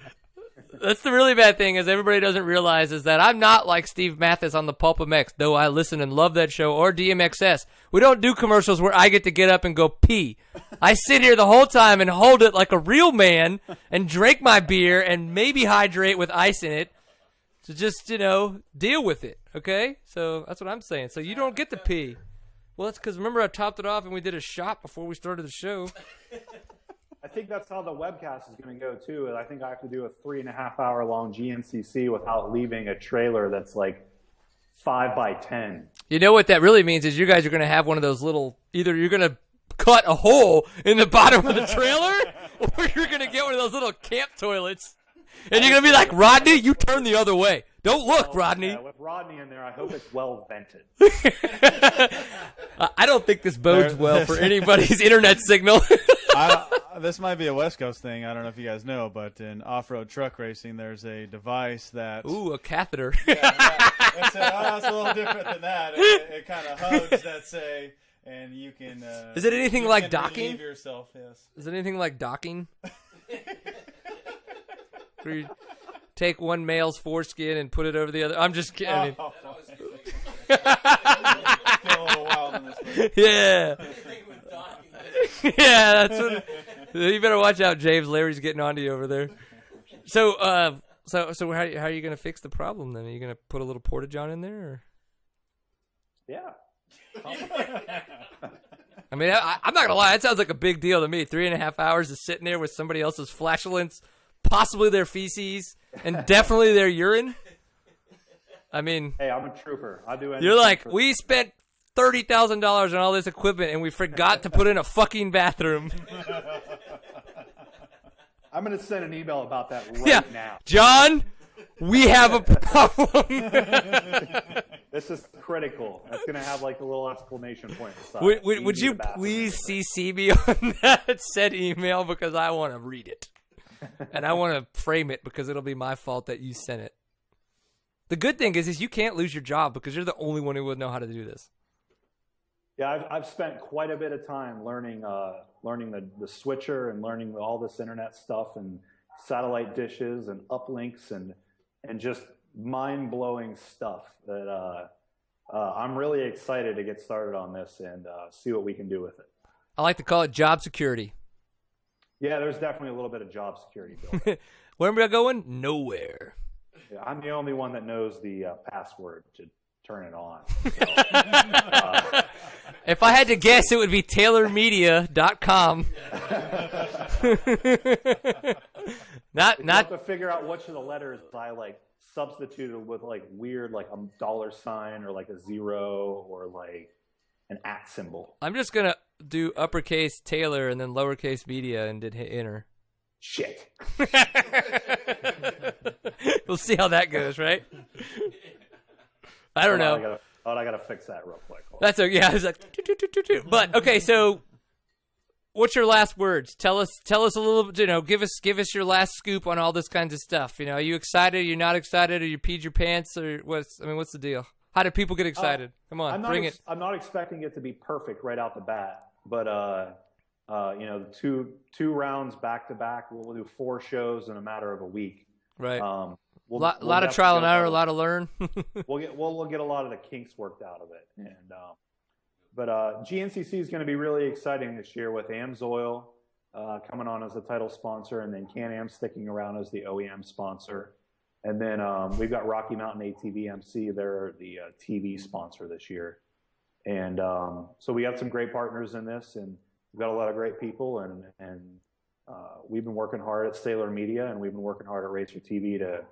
That's the really bad thing is everybody doesn't realize is that I'm not like Steve Mathis on the Pulp MX, though I listen and love that show, or DMXS. We don't do commercials where I get to get up and go pee. I sit here the whole time and hold it like a real man and drink my beer and maybe hydrate with ice in it to just, deal with it, okay? So that's what I'm saying. So you don't get to pee. Well, that's because, remember, I topped it off and we did a shot before we started the show. I think that's how the webcast is going to go, too. I think I have to do a 3.5-hour long GNCC without leaving a trailer that's like 5 by 10. You know what that really means is you guys are going to have one of those little, either you're going to cut a hole in the bottom of the trailer or you're going to get one of those little camp toilets. And you're going to be like, Rodney, you turn the other way. Don't look, Rodney. Yeah, with Rodney in there, I hope it's well vented. I don't think this bodes well for anybody's internet signal. This might be a West Coast thing. I don't know if you guys know, but in off-road truck racing, there's a device that... Ooh, a catheter. Yeah. It's a little different than that. It kind of hugs that say, and you can... Is it anything like docking? Relieve yourself, yes. Is it anything like docking? Where you take one male's foreskin and put it over the other? I'm just kidding. Yeah. Yeah, that's what. You better watch out, James. Larry's getting onto you over there. So how are you going to fix the problem then? Are you going to put a little porta-john in there? Or? Yeah. I mean, I'm not going to lie. That sounds like a big deal to me. 3.5 hours of sitting there with somebody else's flatulence, possibly their feces, and definitely their urine. I mean, hey, I'm a trooper. I'll do anything. You're like, we spent $30,000 on all this equipment and we forgot to put in a fucking bathroom. I'm going to send an email about that right now. John, we have a problem. This is critical. That's going to have like a little exclamation point beside it. Would you please CC me on that said email because I want to read it. And I want to frame it because it'll be my fault that you sent it. The good thing is you can't lose your job because you're the only one who would know how to do this. Yeah, I've spent quite a bit of time learning the switcher and learning all this internet stuff and satellite dishes and uplinks and just mind-blowing stuff that I'm really excited to get started on this and see what we can do with it. I like to call it job security. Yeah, there's definitely a little bit of job security built. Where am I going? Nowhere. Yeah, I'm the only one that knows the password to turn it on. So, if I had to guess, it would be taylormedia.com. Not have to figure out which of the letters I like substituted with like weird like a dollar sign or like a zero or like an @ symbol. I'm just gonna do uppercase Taylor and then lowercase media and hit enter. Shit. We'll see how that goes, right? I don't know. I gotta fix that real quick. That's okay. Yeah, I was like, but okay. So, what's your last words? Tell us a little. Give us your last scoop on all this kinds of stuff. Are you excited? Are you not excited? Or you peed your pants? Or what's the deal? How do people get excited? Come on, bring it. I'm not expecting it to be perfect right out the bat, but two rounds back to back. We'll do 4 shows in a matter of a week. Right. A lot of trial and error, a lot to learn. we'll get a lot of the kinks worked out of it, but GNCC is going to be really exciting this year with AMSOIL coming on as the title sponsor, and then Can-Am sticking around as the OEM sponsor, and then we've got Rocky Mountain ATV-MC. They're the TV sponsor this year, and so we got some great partners in this, and we've got a lot of great people, and we've been working hard at Sailor Media, and we've been working hard at Racer TV to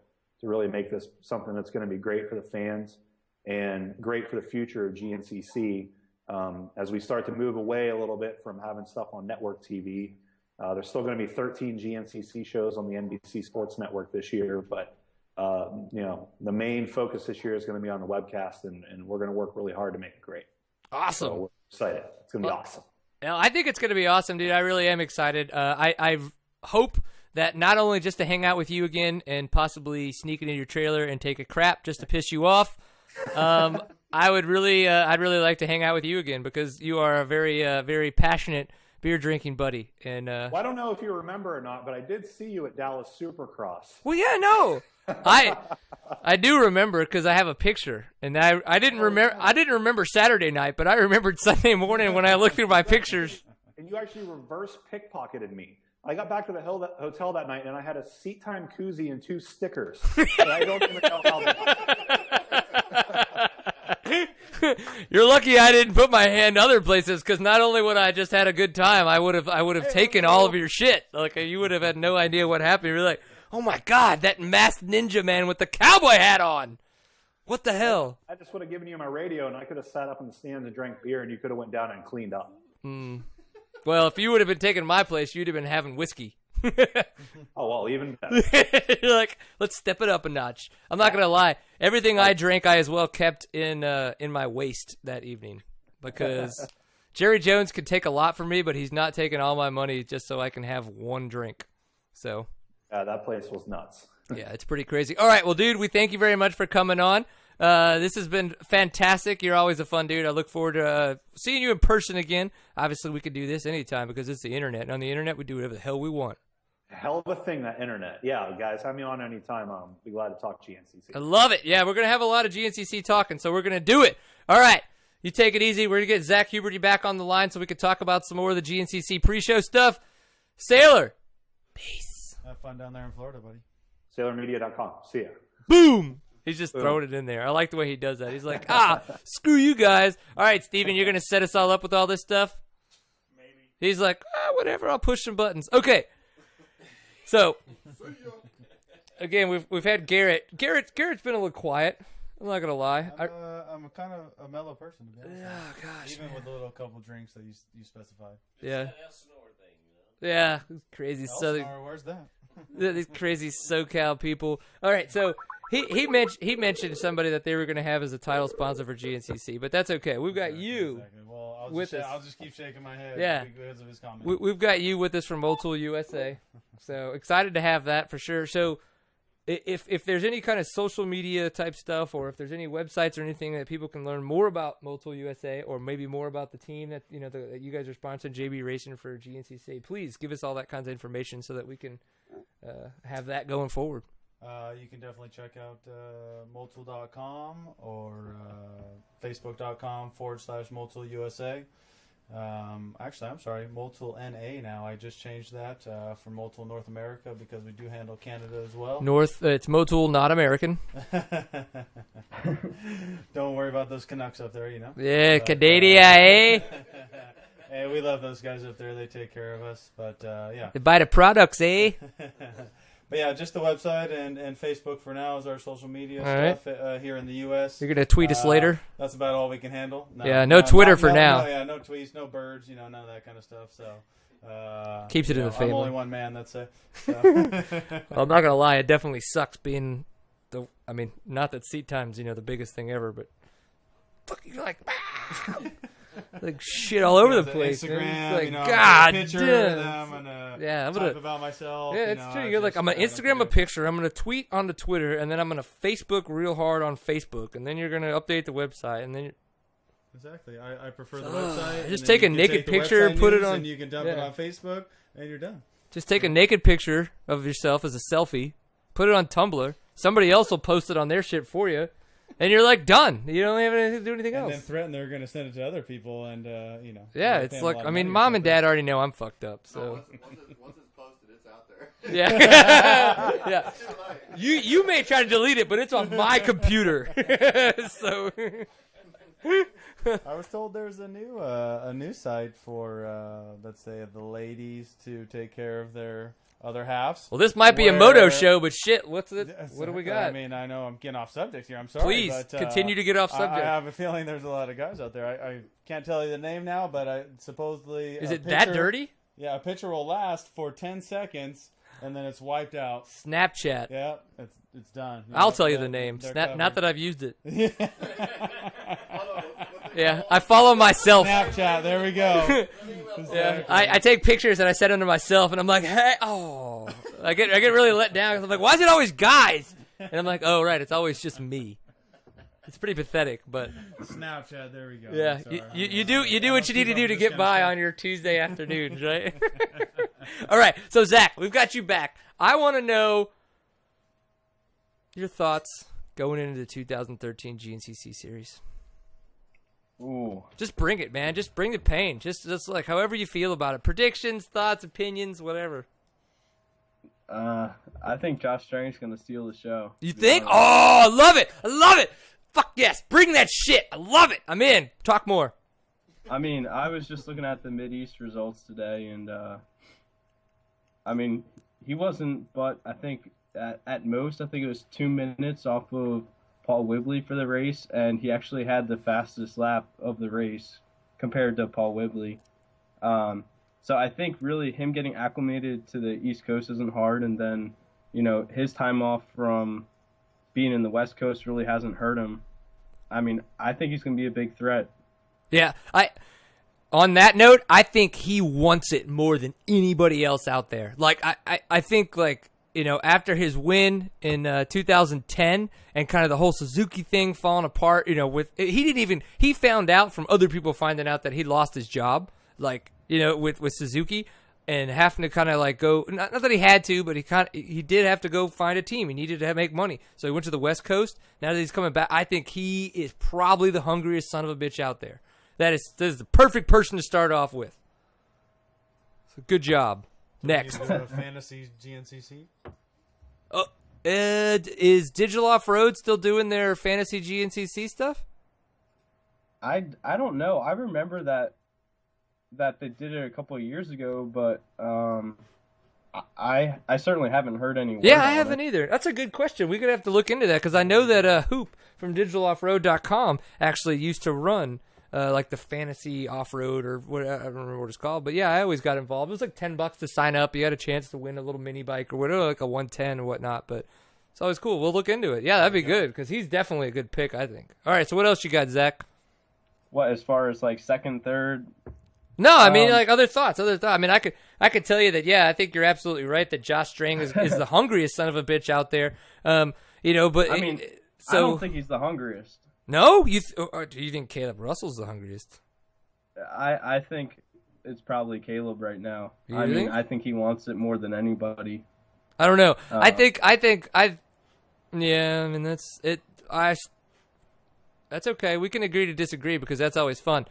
really make this something that's going to be great for the fans and great for the future of GNCC. As we start to move away a little bit from having stuff on network TV, there's still going to be 13 GNCC shows on the NBC Sports Network this year, but the main focus this year is going to be on the webcast, and we're going to work really hard to make it great. Awesome. So we're excited. It's going to be awesome. I think it's going to be awesome, dude. I really am excited. I hope that not only just to hang out with you again and possibly sneak into your trailer and take a crap just to piss you off, I'd really like to hang out with you again because you are a very, very passionate beer drinking buddy. And well, I don't know if you remember or not, but I did see you at Dallas Supercross. Well, yeah, no, I do remember because I have a picture, and I didn't remember Saturday night, but I remembered Sunday morning when I looked through my pictures. And you actually reverse pickpocketed me. I got back to the hotel that night, and I had a seat time koozie and 2 stickers. And I don't even know how they... You're lucky I didn't put my hand other places, because not only would I just had a good time, I would have taken all of your shit. Like, you would have had no idea what happened. You're like, oh my God, that masked ninja man with the cowboy hat on. What the hell? I just would have given you my radio, and I could have sat up in the stands and drank beer, and you could have went down and cleaned up. Well, if you would have been taking my place, you'd have been having whiskey. Oh, well, even better. You're like, let's step it up a notch. I'm not going to lie. Everything I drank, I as well kept in my waist that evening because Jerry Jones could take a lot from me, but he's not taking all my money just so I can have one drink. So, that place was nuts. Yeah, it's pretty crazy. All right, well, dude, we thank you very much for coming on. This has been fantastic. You're always a fun dude. I look forward to seeing you in person again. Obviously, we could do this anytime because it's the internet. And on the internet, we do whatever the hell we want. Hell of a thing, that internet. Yeah, guys, have me on anytime. I'll be glad to talk GNCC. I love it. Yeah, we're going to have a lot of GNCC talking, so we're going to do it. All right, you take it easy. We're going to get Zack Huberty back on the line so we can talk about some more of the GNCC pre-show stuff. Sailor, peace. Have fun down there in Florida, buddy. SailorMedia.com. See ya. Boom. He's just throwing it in there. I like the way he does that. He's like, screw you guys. All right, Steven, you're going to set us all up with all this stuff? Maybe. He's like, whatever, I'll push some buttons. Okay. So, again, we've had Garrett. Garrett's been a little quiet. I'm not going to lie. I'm kind of a mellow person, to be honest. Oh, gosh. Even with the little couple drinks that you specified. Yeah. Yeah, crazy Southern. Where's that? These crazy SoCal people. All right, so he mentioned somebody that they were going to have as a title sponsor for GNCC, but that's okay. We've got you. Exactly. Well, I'll just keep shaking my head because of his comment. We've got you with us from Motul USA, so excited to have that for sure. So if there's any kind of social media type stuff, or if there's any websites or anything that people can learn more about Motul USA, or maybe more about the team that that you guys are sponsoring, JB Racing for GNCC, please give us all that kinds of information so that we can have that going forward. You can definitely check out motul.com or facebook.com/Motul USA. Actually, I'm sorry, Motul NA now. I just changed that for Motul North America because we do handle Canada as well. It's Motul, not American. Don't worry about those Canucks up there, Yeah, Canada, eh? Hey, we love those guys up there. They take care of us. But, yeah. They buy the products, eh? But yeah, just the website and Facebook for now is our social media stuff here in the U.S. You're gonna tweet us later. That's about all we can handle. No Twitter for now. No tweets, no birds, none of that kind of stuff. So keeps it in the family. I'm only one man. That's it. So. Well, I'm not gonna lie. It definitely sucks being not that seat time's the biggest thing ever, but you're like. Like shit all over the place. Instagram, like, God picture damn. of them and I'm type about myself. Yeah, it's true. You're like, I'm gonna Instagram a picture, I'm gonna tweet onto Twitter, and then I'm gonna Facebook real hard on Facebook, and then you're gonna update the website, and then. Exactly. I prefer the website. Just take a naked picture, put it on, and you can dump it on Facebook, and you're done. Just take a naked picture of yourself as a selfie, put it on Tumblr. Somebody else will post it on their shit for you. And you're like done. You don't have anything to do anything else. And then threaten they're going to send it to other people, and Yeah, it's like mom and dad already know I'm fucked up. So once it's posted, it's out there. Yeah, yeah. You may try to delete it, but it's on my computer. So I was told there's a new site for let's say the ladies to take care of their other halves. Well, this might be a moto show, but shit, what do we got? I mean, I know I'm getting off subject here. I'm sorry. Please, but, continue to get off subject. I have a feeling there's a lot of guys out there. I can't tell you the name now, but supposedly... Is it that dirty? Yeah, a picture will last for 10 seconds, and then it's wiped out. Snapchat. Yeah, it's done. I'll tell you the name. Not that I've used it. Yeah, I follow myself. Snapchat, there we go. Yeah, I take pictures and I send them to myself, and I'm like, hey, I get really let down because I'm like, why is it always guys? And I'm like, oh right, it's always just me. It's pretty pathetic, but Snapchat, there we go. Yeah, you do what you need to do to get by on your Tuesday afternoons, right? All right, so Zach, we've got you back. I want to know your thoughts going into the 2013 GNCC series. Ooh. Just bring it, man. Just bring the pain. Just like however you feel about it. Predictions, thoughts, opinions, whatever. I think Josh Strang's gonna steal the show. You think? Oh, I love it. I love it. Fuck yes. Bring that shit. I love it. I'm in. Talk more. I mean, I was just looking at the Mid-East results today, and I mean, he wasn't, but I think at most, I think it was 2 minutes off of Paul Whibley for the race, and he actually had the fastest lap of the race compared to Paul Whibley. So I think really him getting acclimated to the East Coast isn't hard, and then, his time off from being in the West Coast really hasn't hurt him. I mean, I think he's going to be a big threat. Yeah, on that note, I think he wants it more than anybody else out there. Like, I think, like, after his win in 2010 and kind of the whole Suzuki thing falling apart, he found out from other people finding out that he lost his job, like, with Suzuki, and having to kind of like go, not that he had to, but he did have to go find a team. He needed to make money. So he went to the West Coast. Now that he's coming back, I think he is probably the hungriest son of a bitch out there. That is the perfect person to start off with. So good job. Next. Fantasy GNCC? Is Digital Offroad still doing their Fantasy GNCC stuff? I don't know. I remember that they did it a couple of years ago, but I certainly haven't heard any word. Yeah, I haven't either. That's a good question. We're going to have to look into that because I know that Hoop from digitaloffroad.com actually used to run like the fantasy off-road or what, I don't remember what it's called. But yeah, I always got involved. It was like $10 to sign up. You had a chance to win a little mini bike or whatever, like a 110 or whatnot. But it's always cool. We'll look into it. Yeah, that'd be good because he's definitely a good pick, I think. All right, so what else you got, Zach? What, as far as like second, third? No, I mean like other thoughts. I mean, I could tell you that. Yeah, I think you're absolutely right that Josh Strang is the hungriest son of a bitch out there. But I mean, so I don't think he's the hungriest. No, or do you think Caleb Russell's the hungriest? I think it's probably Caleb right now. You think? I think he wants it more than anybody. I don't know. Yeah, I mean that's it. That's okay. We can agree to disagree because that's always fun.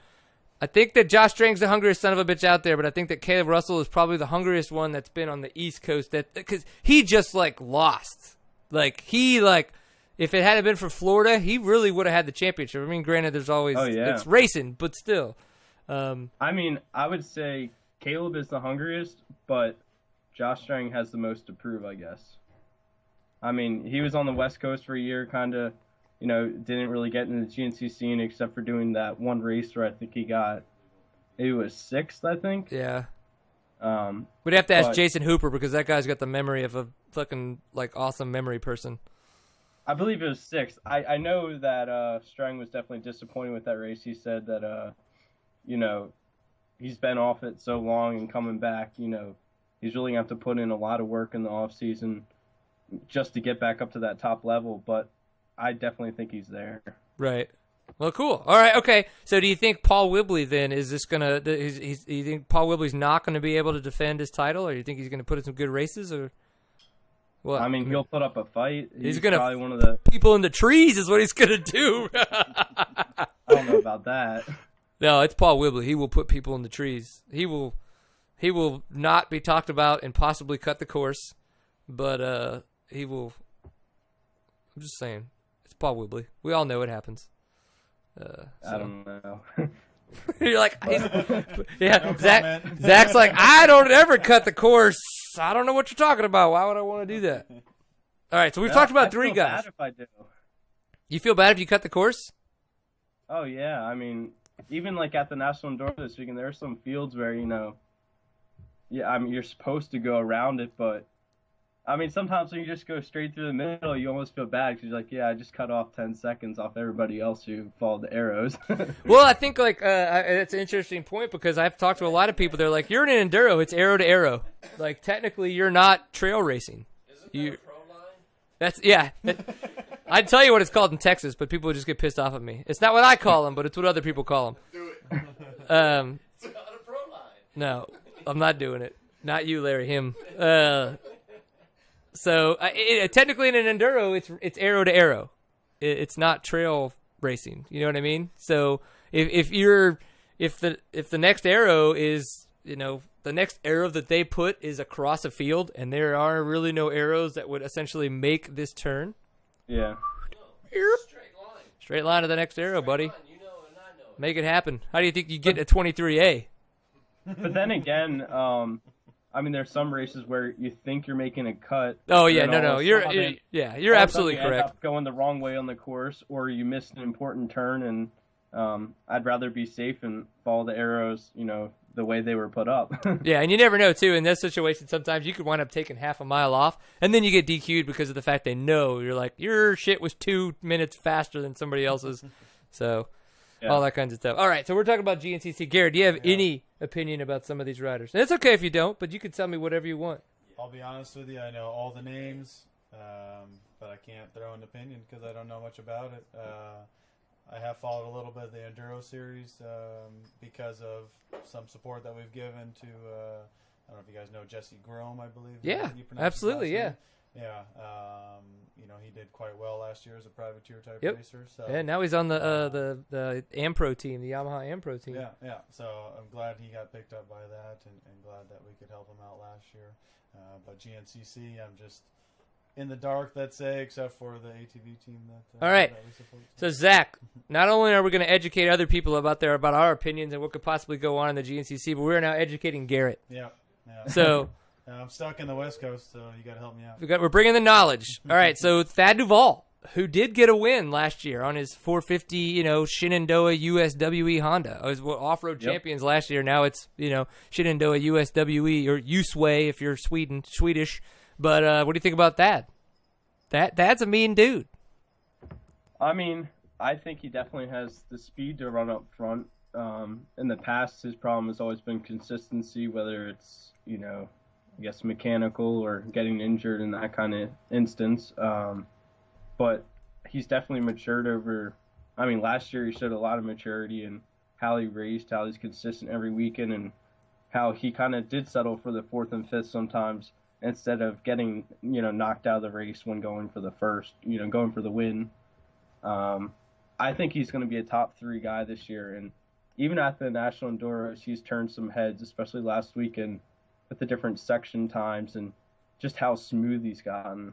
I think that Josh Strang's the hungriest son of a bitch out there, but I think that Caleb Russell is probably the hungriest one that's been on the East Coast. Because he just like lost. If it hadn't been for Florida, he really would have had the championship. I mean, granted, there's always it's racing, but still. I mean, I would say Caleb is the hungriest, but Josh Strang has the most to prove, I guess. I mean, he was on the West Coast for a year, kind of, you know, didn't really get into the GNCC scene except for doing that one race where I think he was 6th, I think. Yeah. We'd have to ask Jason Hooper because that guy's got the memory of a fucking like awesome memory person. I believe it was 6th. I know that Strang was definitely disappointed with that race. He said that, you know, he's been off it so long and coming back, you know, he's really going to have to put in a lot of work in the off season just to get back up to that top level. But I definitely think he's there. Right. Well, cool. All right. Okay. So, do you think Paul Whibley then is this gonna? Do you think Paul Whibley's not going to be able to defend his title, or do you think he's going to put in some good races, or what? I mean, he'll put up a fight. He's going to probably one of the people in the trees is what he's going to do. I don't know about that. No, it's Paul Whibley. He will put people in the trees. He will not be talked about and possibly cut the course, but he will. I'm just saying, it's Paul Whibley. We all know it happens. I don't know. You're like, yeah. Zach's like, I don't ever cut the course. I don't know what you're talking about. Why would I want to do that? All right, so we've talked about 3 guys. I feel bad if I do. You feel bad if you cut the course? Oh yeah, I mean, even like at the National Enduro this weekend, there are some fields where, you know, yeah, I mean, you're supposed to go around it, but I mean, sometimes when you just go straight through the middle, you almost feel bad because you're like, yeah, I just cut off 10 seconds off everybody else who followed the arrows. Well, I think like it's an interesting point because I've talked to a lot of people. They're like, you're in an enduro, it's arrow to arrow. Like technically, you're not trail racing. Isn't that a pro line? That's yeah. I'd tell you what it's called in Texas, but people would just get pissed off at me. It's not what I call them, but it's what other people call them. Do it. It's not a pro line. No, I'm not doing it. Not you, Larry. Him. So technically in an enduro, it's arrow to arrow. It's not trail racing. You know what I mean? So if the next arrow is, you know, the next arrow that they put is across a field, and there are really no arrows that would essentially make this turn. Yeah. Straight line to the next arrow, buddy. You know and I know. Make it happen. How do you think you get a 23A? But then again, I mean, there's some races where you think you're making a cut. Oh yeah, no, you're absolutely correct. End up going the wrong way on the course, or you missed an important turn, and I'd rather be safe and follow the arrows, you know, the way they were put up. Yeah, and you never know too. In this situation, sometimes you could wind up taking half a mile off, and then you get DQ'd because of the fact they know you're like your shit was 2 minutes faster than somebody else's. So. Yeah. All that kinds of stuff. All right, so we're talking about GNCC. Garrett, do you have any opinion about some of these riders? And it's okay if you don't, but you can tell me whatever you want. I'll be honest with you. I know all the names, but I can't throw an opinion because I don't know much about it. I have followed a little bit of the Enduro series because of some support that we've given to, I don't know if you guys know Jesse Grome, I believe. Yeah, absolutely, yeah. Yeah, you know, he did quite well last year as a privateer type yep. racer. So yeah, now he's on the Ampro team, the Yamaha Ampro team. Yeah. So I'm glad he got picked up by that, and glad that we could help him out last year. But GNCC, I'm just in the dark, let's say, except for the ATV team that. All right. That we support. So Zach, not only are we going to educate other people about our opinions and what could possibly go on in the GNCC, but we're now educating Garrett. Yeah. So. I'm stuck in the West Coast, so you got to help me out. We're bringing the knowledge. All right, so Thad Duvall, who did get a win last year on his 450, you know, Shenandoah USWE Honda. I was off-road champions last year. Now it's, you know, Shenandoah USWE or USWE if you're Swedish. But what do you think about that? Thad's a mean dude. I mean, I think he definitely has the speed to run up front. In the past, his problem has always been consistency, whether it's, you know, I guess mechanical or getting injured in that kind of instance. But he's definitely matured over, I mean, last year he showed a lot of maturity in how he raced, how he's consistent every weekend, and how he kind of did settle for the 4th and 5th sometimes instead of getting, you know, knocked out of the race when going for the first, you know, going for the win. I think he's going to be a top 3 guy this year. And even at the National Enduros, he's turned some heads, especially last weekend, with the different section times and just how smooth he's gotten.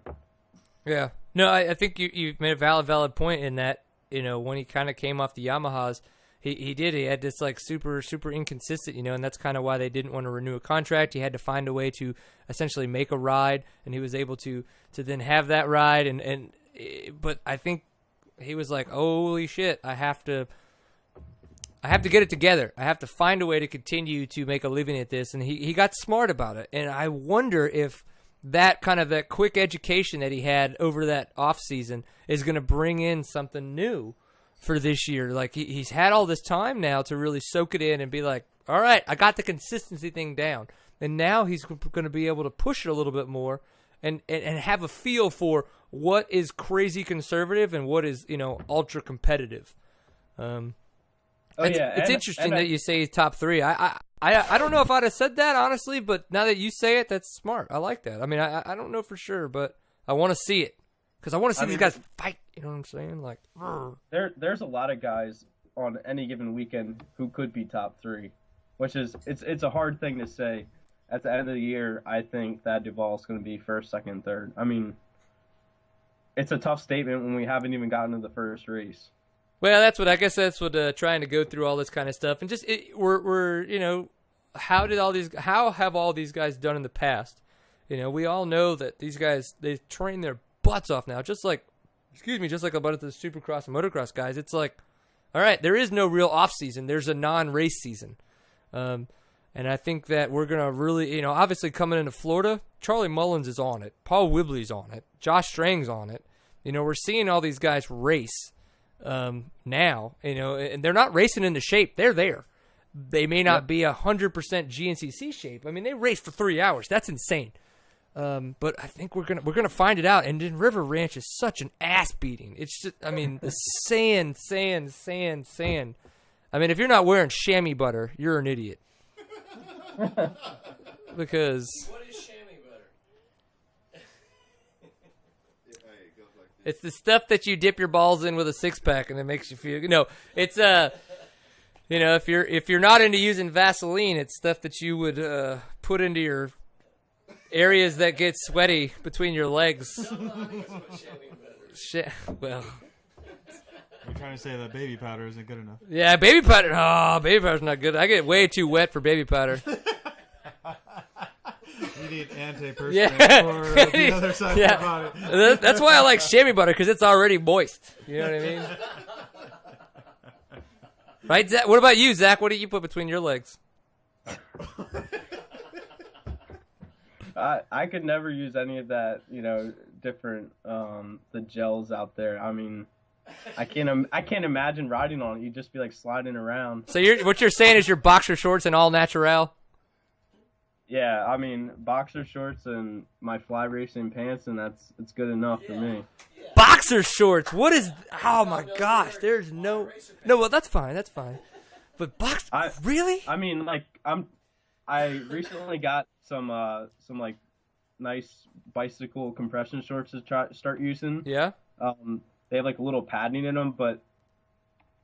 Yeah. No, I think you made a valid point in that, you know, when he kind of came off the Yamahas, he did. He had this like super inconsistent, and that's kind of why they didn't want to renew a contract. He had to find a way to essentially make a ride, and he was able to then have that ride. But I think he was like, holy shit, I have to get it together. I have to find a way to continue to make a living at this. And he got smart about it. And I wonder if that quick education that he had over that off season is going to bring in something new for this year. Like he's had all this time now to really soak it in and be like, all right, I got the consistency thing down. And now he's going to be able to push it a little bit more and have a feel for what is crazy conservative and what is, ultra competitive. It's interesting that you say he's top 3. I don't know if I'd have said that, honestly, but now that you say it, that's smart. I like that. I mean, I don't know for sure, but I want to see it. Because I want to see these guys fight. You know what I'm saying? Like, there's a lot of guys on any given weekend who could be top 3, which is it's a hard thing to say. At the end of the year, I think that Duvall's going to be first, second, third. I mean, it's a tough statement when we haven't even gotten to the first race. Well, that's what trying to go through all this kind of stuff and just we're how have all these guys done in the past? We all know that these guys, they train their butts off now, just like a bunch of the Supercross and Motocross guys. It's like, all right, there is no real off season. There's a non-race season. And I think that we're going to really, obviously coming into Florida, Charlie Mullins is on it. Paul Whibley's on it. Josh Strang's on it. We're seeing all these guys race now, and they're not racing into shape. They're there. They may not be 100% GNCC shape. I mean, they race for 3 hours. That's insane. But I think we're gonna find it out. And then River Ranch is such an ass beating. It's just, I mean, the sand. I mean, if you're not wearing chamois butter, you're an idiot. Because what is chamois butter? It's the stuff that you dip your balls in with a 6-pack and it makes you feel. It's if you're not into using Vaseline, it's stuff that you would put into your areas that get sweaty between your legs. Well, you're trying to say that baby powder isn't good enough. Yeah, baby powder. Oh, baby powder's not good. I get way too wet for baby powder. You need antiperspirant for the other side of your body. That's why I like chamois butter, because it's already moist. You know what I mean? Right, Zach? What about you, Zach? What do you put between your legs? I could never use any of that, different the gels out there. I mean, I can't imagine riding on it. You'd just be like sliding around. So what you're saying is your boxer shorts and all natural? Yeah, I mean, boxer shorts and my fly racing pants, and it's good enough for me. Boxer shorts? What is? Oh my gosh! There's no. Well, that's fine. But really? I mean, like I recently got some like nice bicycle compression shorts to start using. Yeah. They have like a little padding in them, but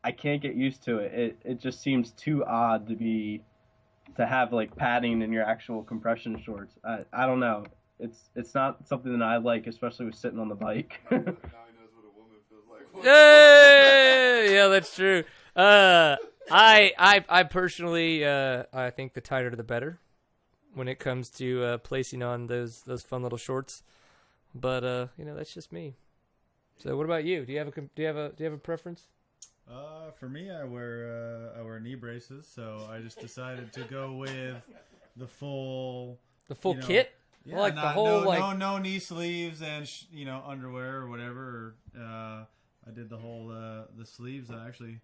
I can't get used to it. It just seems too odd to have like padding in your actual compression shorts. I don't know. It's not something that I like, especially with sitting on the bike. Now he knows what a woman feels like. Hey! Yeah, that's true. I personally I think the tighter the better when it comes to placing on those fun little shorts. But that's just me. So what about you? Do you have a preference? For me, I wear knee braces, so I just decided to go with the full kit. Yeah, like the whole no knee sleeves and underwear or whatever. I did the whole the sleeves. I actually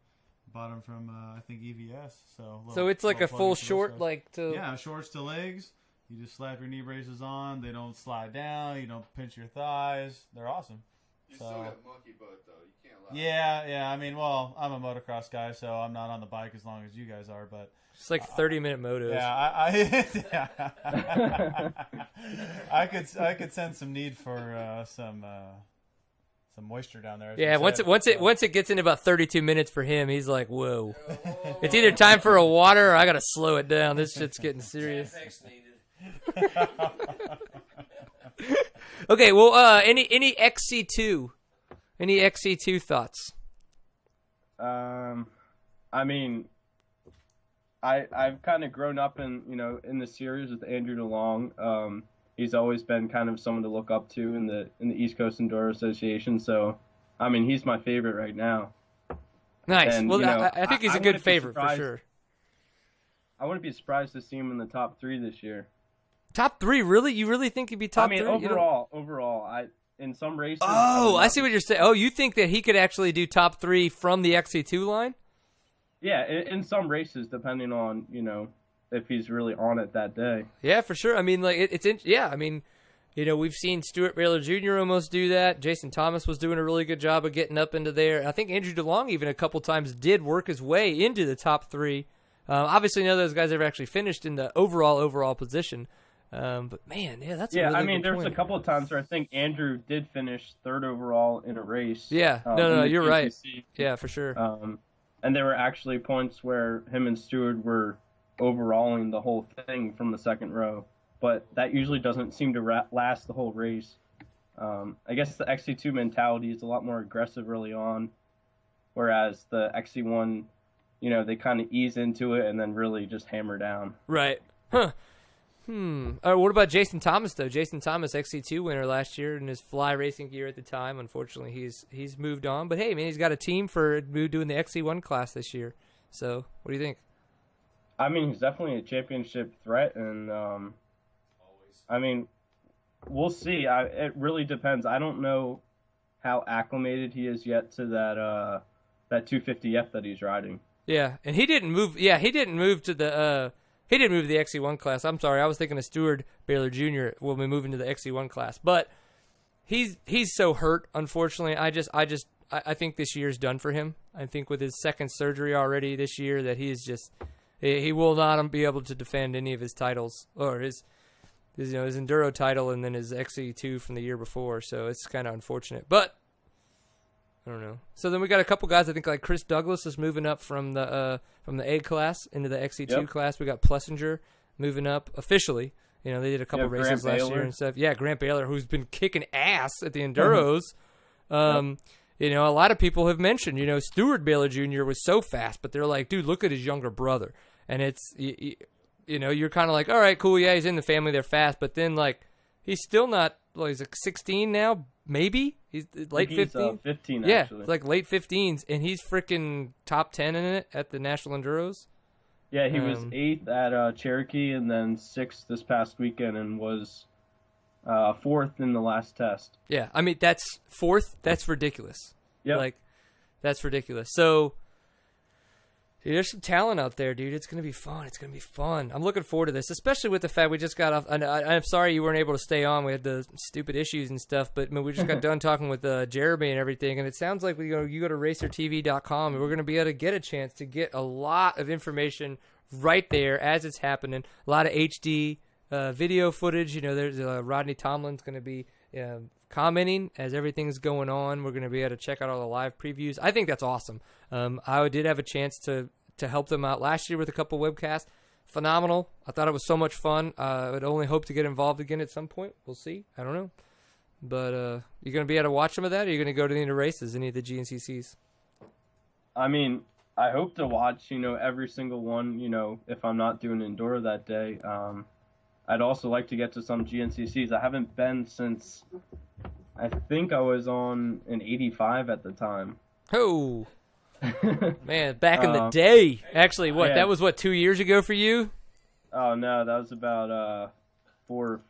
bought them from I think EVS. So it's like a full short, shorts to legs. You just slap your knee braces on. They don't slide down. You don't pinch your thighs. They're awesome. You still got monkey butt though. You can't lie. Yeah. I mean, well, I'm a motocross guy, so I'm not on the bike as long as you guys are. But it's like 30-minute motos. Yeah, I could sense some need for some moisture down there. Yeah, once it gets into about 32 minutes for him, he's like, whoa. It's either time for a water or I gotta slow it down. This shit's getting serious. Okay, well, any XC2 thoughts? I I mean, I've kind of grown up in the series with Andrew DeLong. He's always been kind of someone to look up to in the East Coast Enduro Association. So, I mean, he's my favorite right now. Nice. And, well, I think he's a good favorite for sure. I wouldn't be surprised to see him in the top 3 this year. Top 3, really? You really think he'd be top 3? I mean, overall, in some races. Oh, I see what you're saying. Oh, you think that he could actually do top 3 from the XC2 line? Yeah, in some races, depending on if he's really on it that day. Yeah, for sure. I mean, like I mean, we've seen Stuart Baylor Jr. almost do that. Jason Thomas was doing a really good job of getting up into there. I think Andrew DeLong even a couple times did work his way into the top 3. Obviously, none of those guys ever actually finished in the overall position. But man, yeah, that's a really I mean, good there was point. a couple of times where I think Andrew did finish 3rd overall in a race. Yeah, no, you're right. Yeah, for sure. And there were actually points where him and Stewart were overalling the whole thing from the second row, but that usually doesn't seem to last the whole race. I guess the XC2 mentality is a lot more aggressive early on, whereas the XC1, they kind of ease into it and then really just hammer down. Right. Huh. What about Jason Thomas though? Jason Thomas, XC2 winner last year in his fly racing gear at the time. Unfortunately, he's moved on. But hey, man, he's got a team for doing the XC1 class this year. So, what do you think? I mean, he's definitely a championship threat, and I mean, we'll see. It really depends. I don't know how acclimated he is yet to that 250F that he's riding. Yeah, and he didn't move. Yeah, he didn't move to the. He didn't move to the XC1 class. I'm sorry, I was thinking of Stuart Baylor Jr. will be moving to the XC1 class, but he's so hurt. Unfortunately, I think this year's done for him. I think with his second surgery already this year that he will not be able to defend any of his titles or his enduro title and then his XC2 from the year before. So it's kind of unfortunate, but I don't know. So then we got a couple guys. I think like Chris Douglas is moving up from the A class into the XC2 class. We got Plessinger moving up officially. They did a couple races last year and stuff. Yeah, Grant Baylor, who's been kicking ass at the enduros. A lot of people have mentioned, Stuart Baylor Jr. was so fast, but they're like, dude, look at his younger brother. And it's, you're kind of like, all right, cool, yeah, he's in the family, they're fast, but then like he's still not. Well, he's like 16 now, maybe. He's late 15. 15, yeah, actually. It's like late 15s, and he's freaking top 10 in it at the National Enduros. Yeah, he was 8th at Cherokee, and then 6th this past weekend, and was 4th in the last test. Yeah, I mean that's 4th. That's ridiculous. Yeah, like that's ridiculous. So. Dude, there's some talent out there, dude. It's going to be fun. It's going to be fun. I'm looking forward to this, especially with the fact we just got off. I'm sorry you weren't able to stay on. We had the stupid issues and stuff, but we just got done talking with Jeremy and everything, and it sounds like you go to racertv.com, and we're going to be able to get a chance to get a lot of information right there as it's happening. A lot of HD video footage. There's Rodney Tomlin's going to be commenting as everything's going on. We're going to be able to check out all the live previews. I think that's awesome. I did have a chance to help them out last year with a couple webcasts. Phenomenal. I thought it was so much fun. I would only hope to get involved again at some point. We'll see. I don't know. But you're going to be able to watch some of that, or are you going to go to any of the races, any of the GNCCs? I mean, I hope to watch, every single one, if I'm not doing Enduro that day. I'd also like to get to some GNCCs. I haven't been since, I think I was on an 85 at the time. Oh, man, back in the day. Actually, that was 2 years ago for you? Oh, no, that was about 4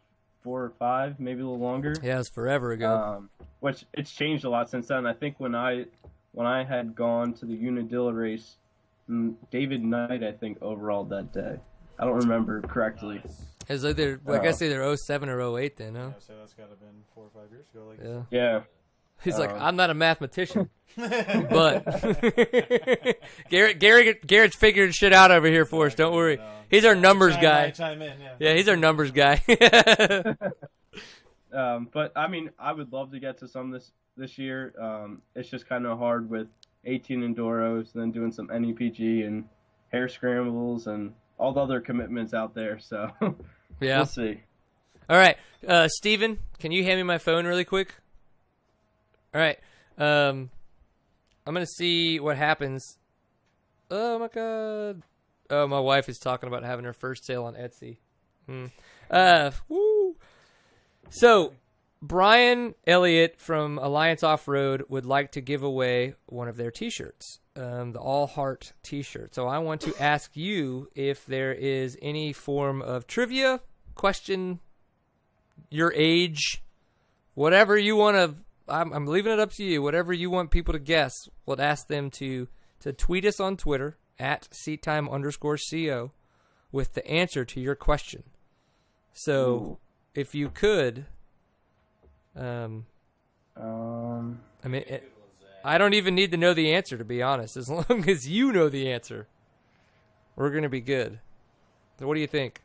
or 5, maybe a little longer. Yeah, it was forever ago. Which it's changed a lot since then. I think when I had gone to the Unadilla race, David Knight, I think, overall that day. I don't remember correctly. It's either, I guess either 07 or 08 then, huh? Yeah, so that's got to have been 4 or 5 years ago. Yeah. He's like, I'm not a mathematician, but Garrett's figuring shit out over here for us. Don't worry. He's our numbers guy. Chime in, yeah, he's our numbers guy. But I mean, I would love to get to some this year. It's just kind of hard with 18 enduros, then doing some NEPG and hair scrambles and all the other commitments out there. So yeah, we'll see. All right, Steven, can you hand me my phone really quick? All right, I'm gonna see what happens. Oh my god. Oh, my wife is talking about having her first sale on Etsy. Woo. So, Brian Elliott from Alliance Off-Road would like to give away one of their T-shirts, the All Heart T-shirt. So I want to ask you if there is any form of trivia, question, your age, whatever you want to. I'm leaving it up to you. Whatever you want people to guess, we'll ask them to tweet us on Twitter at @seattime_co with the answer to your question. So, if you could, I mean, I don't even need to know the answer, to be honest. As long as you know the answer, we're going to be good. So what do you think?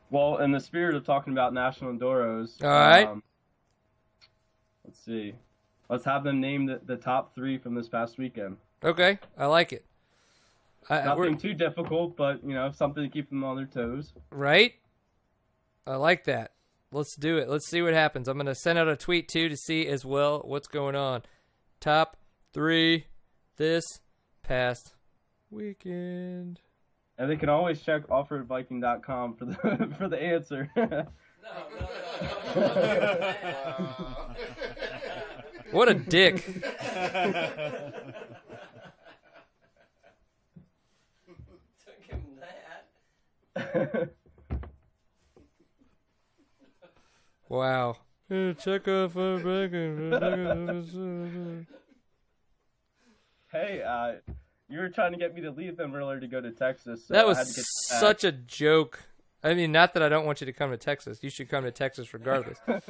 Well, in the spirit of talking about National Enduros, all right. Let's see. Let's have them name the top 3 from this past weekend. Okay, I like it. Nothing too difficult, but, something to keep them on their toes. Right? I like that. Let's do it. Let's see what happens. I'm going to send out a tweet, too, to see as well what's going on. Top 3 this past weekend. And they can always check offroadviking.com for the answer. What a dick. Took him that. Wow. Check off our Hey, you were trying to get me to leave them earlier to go to Texas. So that I was had to get such a joke. I mean, not that I don't want you to come to Texas. You should come to Texas regardless. Zach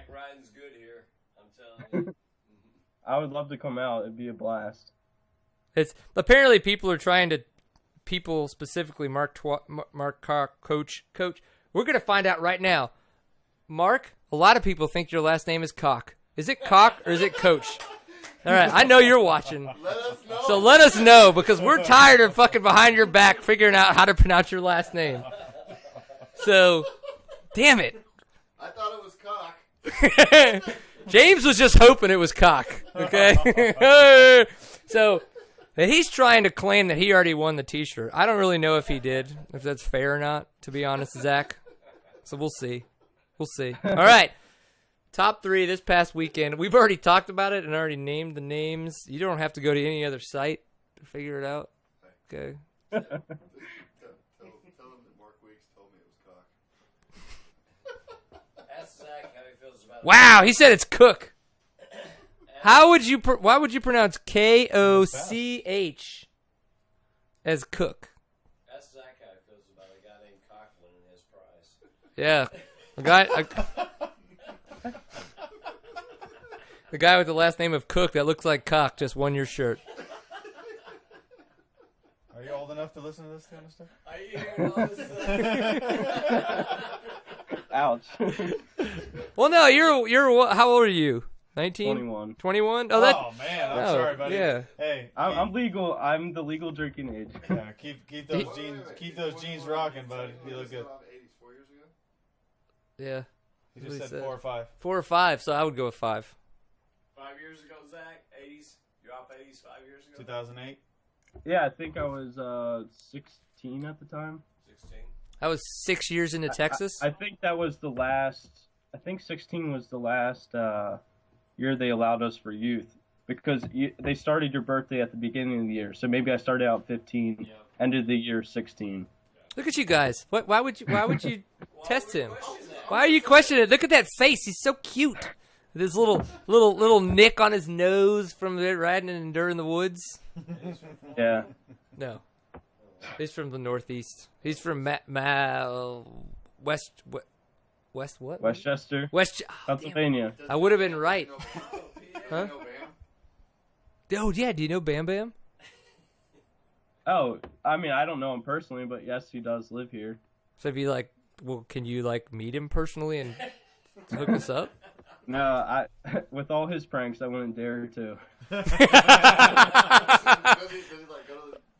riding's good here. I'm telling you. I would love to come out. It'd be a blast. It's apparently people specifically Mark Coach. We're gonna find out right now. Mark, a lot of people think your last name is Cock. Is it Cock or is it Coach? All right, I know you're watching. Let us know. So let us know, because we're tired of fucking behind your back figuring out how to pronounce your last name. So, damn it. I thought it was Cock. James was just hoping it was Cock. Okay? So, he's trying to claim that he already won the T-shirt. I don't really know if he did, if that's fair or not, to be honest, Zach. So we'll see. We'll see. All right. Top 3 this past weekend. We've already talked about it and already named the names. You don't have to go to any other site to figure it out. Okay. Tell him that Mark Weeks told me it was Cock. Ask Zach how he feels about Wow, he said it's Cook. Why would you pronounce Koch as Cook? Ask Zach how he feels about a guy named Cock winning his prize. Yeah. The guy with the last name of Cook that looks like Cock just won your shirt. Are you old enough to listen to this kind of stuff? Are you hearing all this? Ouch. Well, no, you're how old are you? 19? 21. 21? Oh man, I'm sorry, buddy. Yeah. Hey, I'm legal. I'm the legal drinking age. yeah, keep those jeans rocking, bud. You look good. 84 years ago? Yeah. You just said 4 or 5. 4 or 5, so I would go with 5. 5 years ago, Zach? 80s? You're off 80s 5 years ago? 2008. Yeah, I think I was 16 at the time. 16. I was 6 years into Texas. I think that was the last. I think 16 was the last year they allowed us for youth, because they started your birthday at the beginning of the year. So maybe I started out 15, ended the year 16. Look at you guys. Why would you test him? Why are you questioning it? Look at that face. He's so cute. This little nick on his nose from riding and Endure in the woods. Yeah. No. He's from the Northeast. He's from Westchester, Pennsylvania. I would have been right. Huh? Oh, yeah. Do you know Bam Bam? Oh, I mean, I don't know him personally, but yes, he does live here. So if you can you meet him personally and hook us up? No, with all his pranks, I wouldn't dare to. Does he go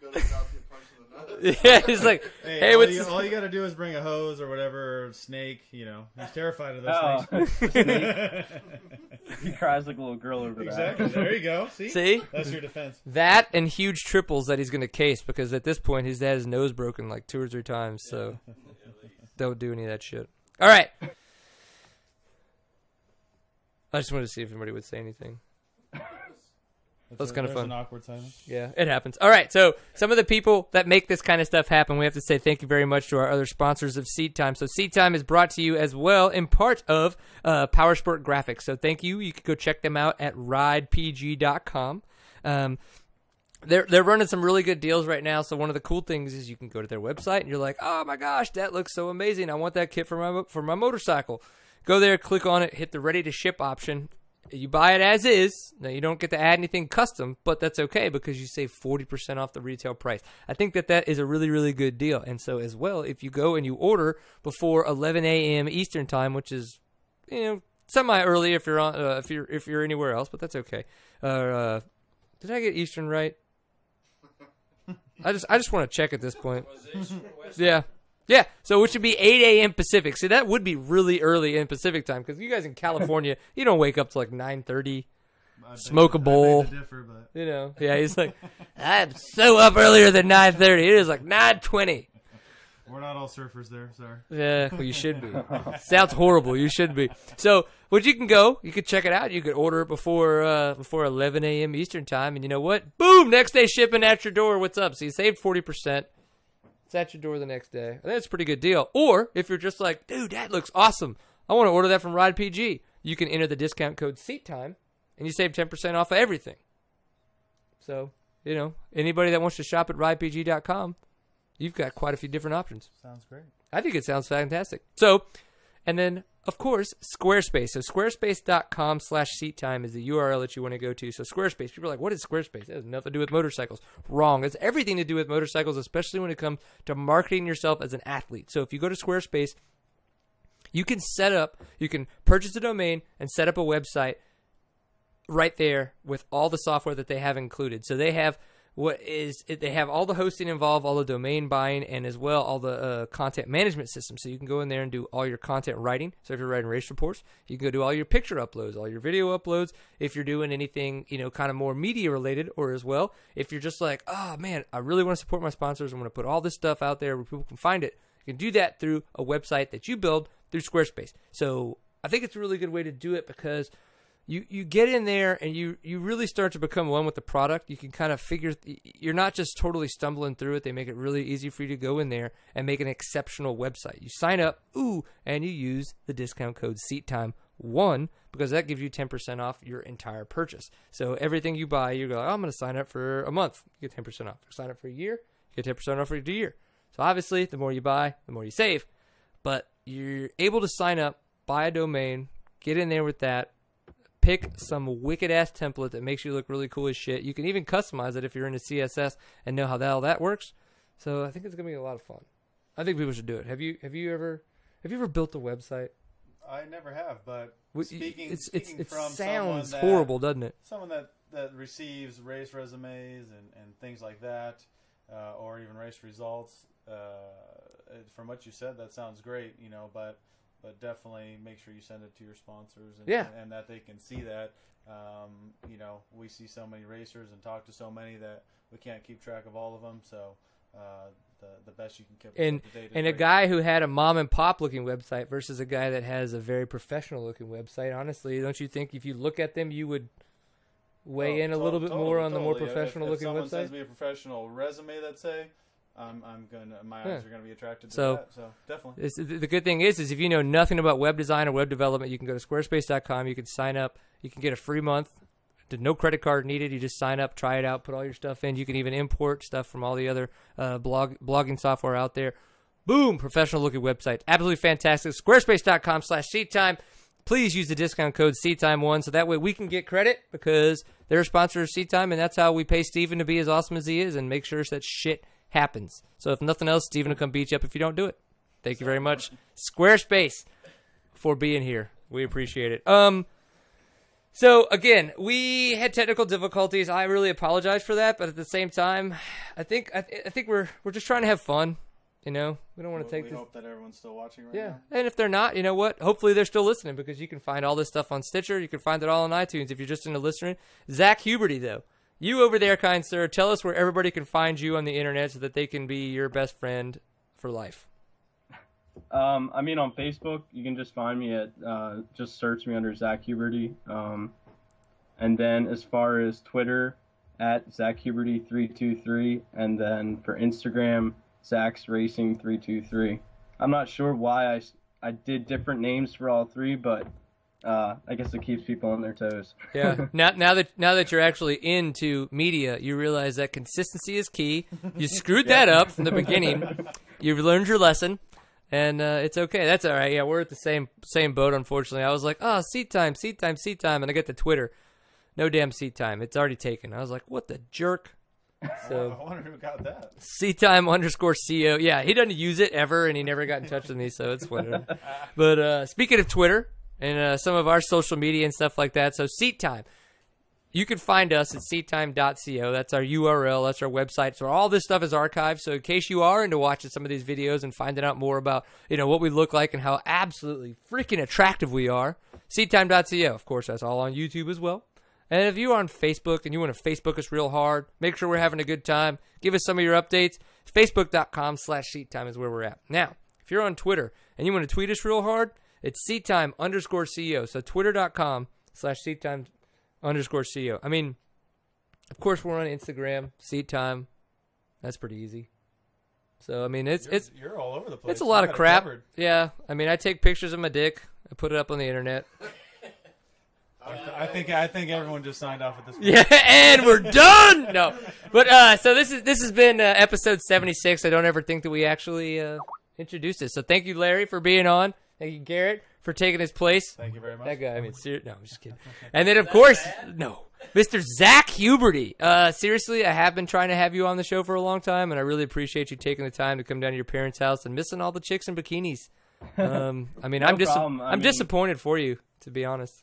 to the house and punch in the Yeah, he's like, hey, all you got to do is bring a hose or whatever, or snake. You know, he's terrified of those things. He cries like a little girl over exactly. that. There you go. See? That's your defense. That and huge triples that he's going to case, because at this point he's had his nose broken like 2 or 3 times. So don't do any of that shit. All right. I just wanted to see if anybody would say anything. That was kind of fun. An awkward silence. Yeah, it happens. All right, so some of the people that make this kind of stuff happen, we have to say thank you very much to our other sponsors of Seat Time. So Seat Time is brought to you as well in part of Powersport Graphics. So thank you. You can go check them out at ridepg.com. They're running some really good deals right now. So one of the cool things is you can go to their website and you're like, oh my gosh, that looks so amazing. I want that kit for my motorcycle. Go there, click on it, hit the ready to ship option. You buy it as is. Now, you don't get to add anything custom, but that's okay because you save 40% off the retail price. I think that is a really, really good deal. And so as well, if you go and you order before 11 a.m. Eastern time, which is, semi-early if you're on if you're anywhere else, but that's okay. Did I get Eastern right? I just want to check at this point. Yeah. Yeah, so which would be 8 a.m. Pacific. See, that would be really early in Pacific time because you guys in California, you don't wake up till like 9:30, smoke a bowl. Yeah, he's like, I'm so up earlier than 9:30. It is like 9:20. We're not all surfers there, sorry. Yeah, well, you should be. Sounds horrible. You should be. So, you could check it out. You could order it before 11 a.m. Eastern time, and you know what? Boom! Next day shipping at your door. What's up? So you saved 40%. It's at your door the next day. I think that's a pretty good deal. Or if you're just like, dude, that looks awesome. I want to order that from Ride PG. You can enter the discount code SEATTIME, and you save 10% off of everything. So, anybody that wants to shop at ridepg.com, you've got quite a few different options. Sounds great. I think it sounds fantastic. So, and then, of course, Squarespace. So squarespace.com/seattime is the URL that you want to go to. So Squarespace, people are like, what is Squarespace? It has nothing to do with motorcycles. Wrong. It's everything to do with motorcycles, especially when it comes to marketing yourself as an athlete. So if you go to Squarespace, you can purchase a domain and set up a website right there with all the software that they have included. So they have they have all the hosting involved, all the domain buying, and as well all the content management systems. So you can go in there and do all your content writing. So if you're writing race reports, you can go do all your picture uploads, all your video uploads. If you're doing anything, kind of more media related, or as well, if you're just like, oh man, I really want to support my sponsors, I'm going to put all this stuff out there where people can find it. You can do that through a website that you build through Squarespace. So I think it's a really good way to do it because you get in there and you really start to become one with the product. You can kind of figure, you're not just totally stumbling through it. They make it really easy for you to go in there and make an exceptional website. You sign up, and you use the discount code SEATTIME1 because that gives you 10% off your entire purchase. So everything you buy, you go, I'm going to sign up for a month. You get 10% off. Sign up for a year, you get 10% off for the year. So obviously, the more you buy, the more you save. But you're able to sign up, buy a domain, get in there with that, pick some wicked-ass template that makes you look really cool as shit. You can even customize it if you're into CSS and know how all that works. So I think it's going to be a lot of fun. I think people should do it. Have you ever built a website? I never have, but speaking it from sounds horrible, doesn't it? Someone that receives race resumes and things like that, or even race results. From what you said, that sounds great, but definitely make sure you send it to your sponsors and that they can see that. We see so many racers and talk to so many that we can't keep track of all of them. So the best you can keep up to date. And a guy who had a mom and pop looking website versus a guy that has a very professional looking website. Honestly, don't you think if you look at them, you would weigh in a little bit more on the more professional looking website? If someone sends me a professional resume, let's say, my eyes are gonna be attracted to that. So definitely. The good thing is if you know nothing about web design or web development, you can go to squarespace.com. You can sign up. You can get a free month. No credit card needed. You just sign up, try it out, put all your stuff in. You can even import stuff from all the other blogging software out there. Boom! Professional looking website. Absolutely fantastic. Squarespace.com/SeatTime. Please use the discount code SEATTIME1 so that way we can get credit because they're a sponsor of SeatTime, and that's how we pay Steven to be as awesome as he is and make sure that shit happens. So if nothing else, Steven will come beat you up if you don't do it. Thank you very much, Squarespace, for being here. We appreciate it. So again, we had technical difficulties. I really apologize for that, but at the same time, I think we're just trying to have fun. You know, we don't want to take this. We hope that everyone's still watching right now. Yeah, and if they're not, you know what? Hopefully they're still listening, because you can find all this stuff on Stitcher. You can find it all on iTunes if you're just into listening. Zack Huberty, though, you over there, kind sir, tell us where everybody can find you on the internet so that they can be your best friend for life. I mean, on Facebook, you can just find me at, just search me under Zack Huberty. And then as far as Twitter, at Zack Huberty 323, and then for Instagram, Zack's Racing 323. I'm not sure why I did different names for all three, but I guess it keeps people on their toes. Yeah. Now that you're actually into media, you realize that consistency is key. You screwed that up from the beginning. You've learned your lesson, and it's okay. That's all right. Yeah, we're at the same boat, unfortunately. I was like, oh, seat time, and I get to Twitter. No damn seat time. It's already taken. I was like, what the jerk? So I wonder who got that. seattime_CO. Yeah, he doesn't use it ever, and he never got in touch with me, so it's whatever. But speaking of Twitter and some of our social media and stuff like that, so Seat Time. You can find us at seattime.co. That's our URL. That's our website. So all this stuff is archived. So in case you are into watching some of these videos and finding out more about, you know, what we look like and how absolutely freaking attractive we are, seattime.co. Of course, that's all on YouTube as well. And if you're on Facebook and you want to Facebook us real hard, make sure we're having a good time, give us some of your updates, facebook.com/seattime is where we're at. Now, if you're on Twitter and you want to tweet us real hard, it's seattime_CO. So twitter.com/seattime_CO. I mean, of course, we're on Instagram, seattime. That's pretty easy. So, I mean, you're all over the place. It's a lot of crap. Yeah. I mean, I take pictures of my dick. I put it up on the internet. I think everyone just signed off at this point. Yeah, and we're done. No, but so this has been episode 76. I don't ever think that we actually introduced this. So thank you, Larry, for being on. Thank you, Garrett, for taking his place. Thank you very much. That guy. I mean, no, I'm just kidding. And then of course, Mr. Zack Huberty. Seriously, I have been trying to have you on the show for a long time, and I really appreciate you taking the time to come down to your parents' house and missing all the chicks in bikinis. I mean, I'm disappointed for you, to be honest.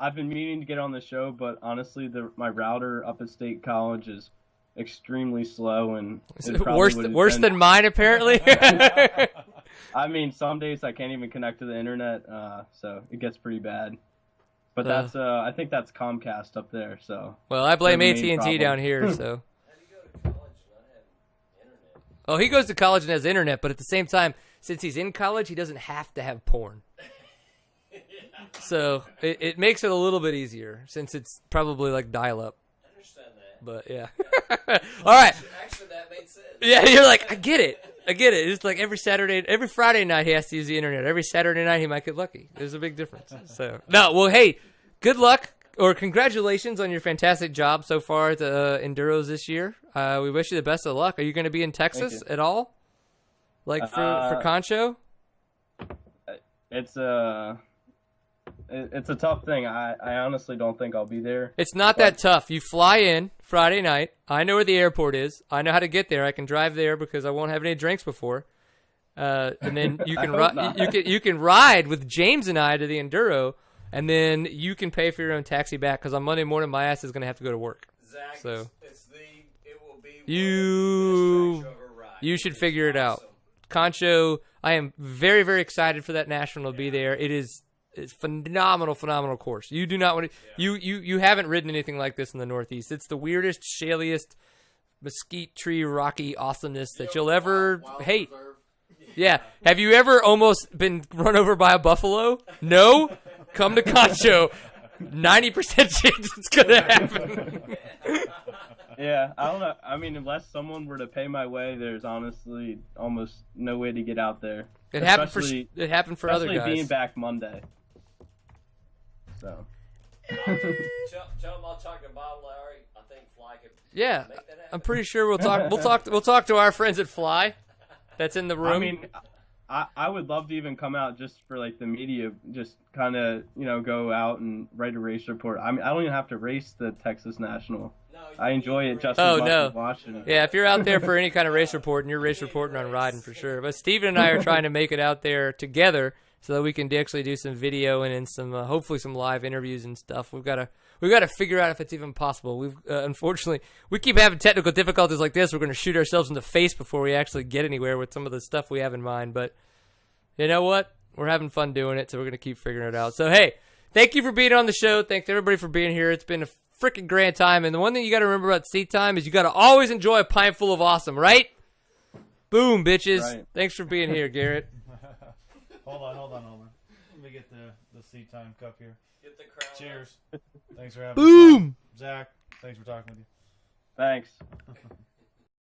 I've been meaning to get on the show, but honestly, my router up at State College is extremely slow, and worse than mine, apparently. I mean, some days I can't even connect to the internet, so it gets pretty bad. But that's I think that's Comcast up there. So well, I blame AT&T down here. So. Oh, he goes to college and has internet, but at the same time, since he's in college, he doesn't have to have porn. So it makes it a little bit easier, since it's probably like dial-up. I understand that. But yeah. All right. Actually, that made sense. Yeah, you're like, I get it. It's like every Friday night he has to use the internet. Every Saturday night he might get lucky. There's a big difference. So no, well, hey, good luck or congratulations on your fantastic job so far at the Enduros this year. We wish you the best of luck. Are you going to be in Texas at all? Like for Concho? It's a tough thing. I honestly don't think I'll be there. It's not that tough. You fly in Friday night. I know where the airport is. I know how to get there. I can drive there because I won't have any drinks before. And then you can you can ride with James and I to the Enduro, and then you can pay for your own taxi back because on Monday morning my ass is going to have to go to work. Zach, so it will be you should figure it out. Concho, I am very, very excited for that national to be there. It's phenomenal course. You do not want to. You haven't ridden anything like this in the Northeast. It's the weirdest, shaliest, mesquite tree, rocky awesomeness that you'll ever hate. Yeah. Have you ever almost been run over by a buffalo? No. Come to Concho. 90% chance it's gonna happen. Yeah, I don't know. I mean, unless someone were to pay my way, there's honestly almost no way to get out there. It happened for other guys. Especially being back Monday. So. Tell him I'll talk to Bob Lowry. I think Fly could make that happen. I'm pretty sure we'll talk. We'll talk to our friends at Fly. That's in the room. I mean, I would love to even come out just for like the media, just kind of go out and write a race report. I mean, I don't even have to race the Texas National. I enjoy it just as much as watching it. Yeah, if you're out there for any kind of race report, and you're race reporting on riding for sure. But Steven and I are trying to make it out there together so that we can actually do some video and some hopefully some live interviews and stuff. We've got to figure out if it's even possible. We've unfortunately we keep having technical difficulties like this. We're going to shoot ourselves in the face before we actually get anywhere with some of the stuff we have in mind. But you know what? We're having fun doing it, so we're going to keep figuring it out. So hey, thank you for being on the show. Thanks everybody for being here. It's been a freaking grand time. And the one thing you got to remember about seat time is you got to always enjoy a pint full of awesome, right? Boom, bitches. Right. Thanks for being here, Garrett. Hold on. Let me get the seat time cup here. Get the crown. Cheers. Thanks for having Boom. us. Zach, thanks for talking with you. Thanks.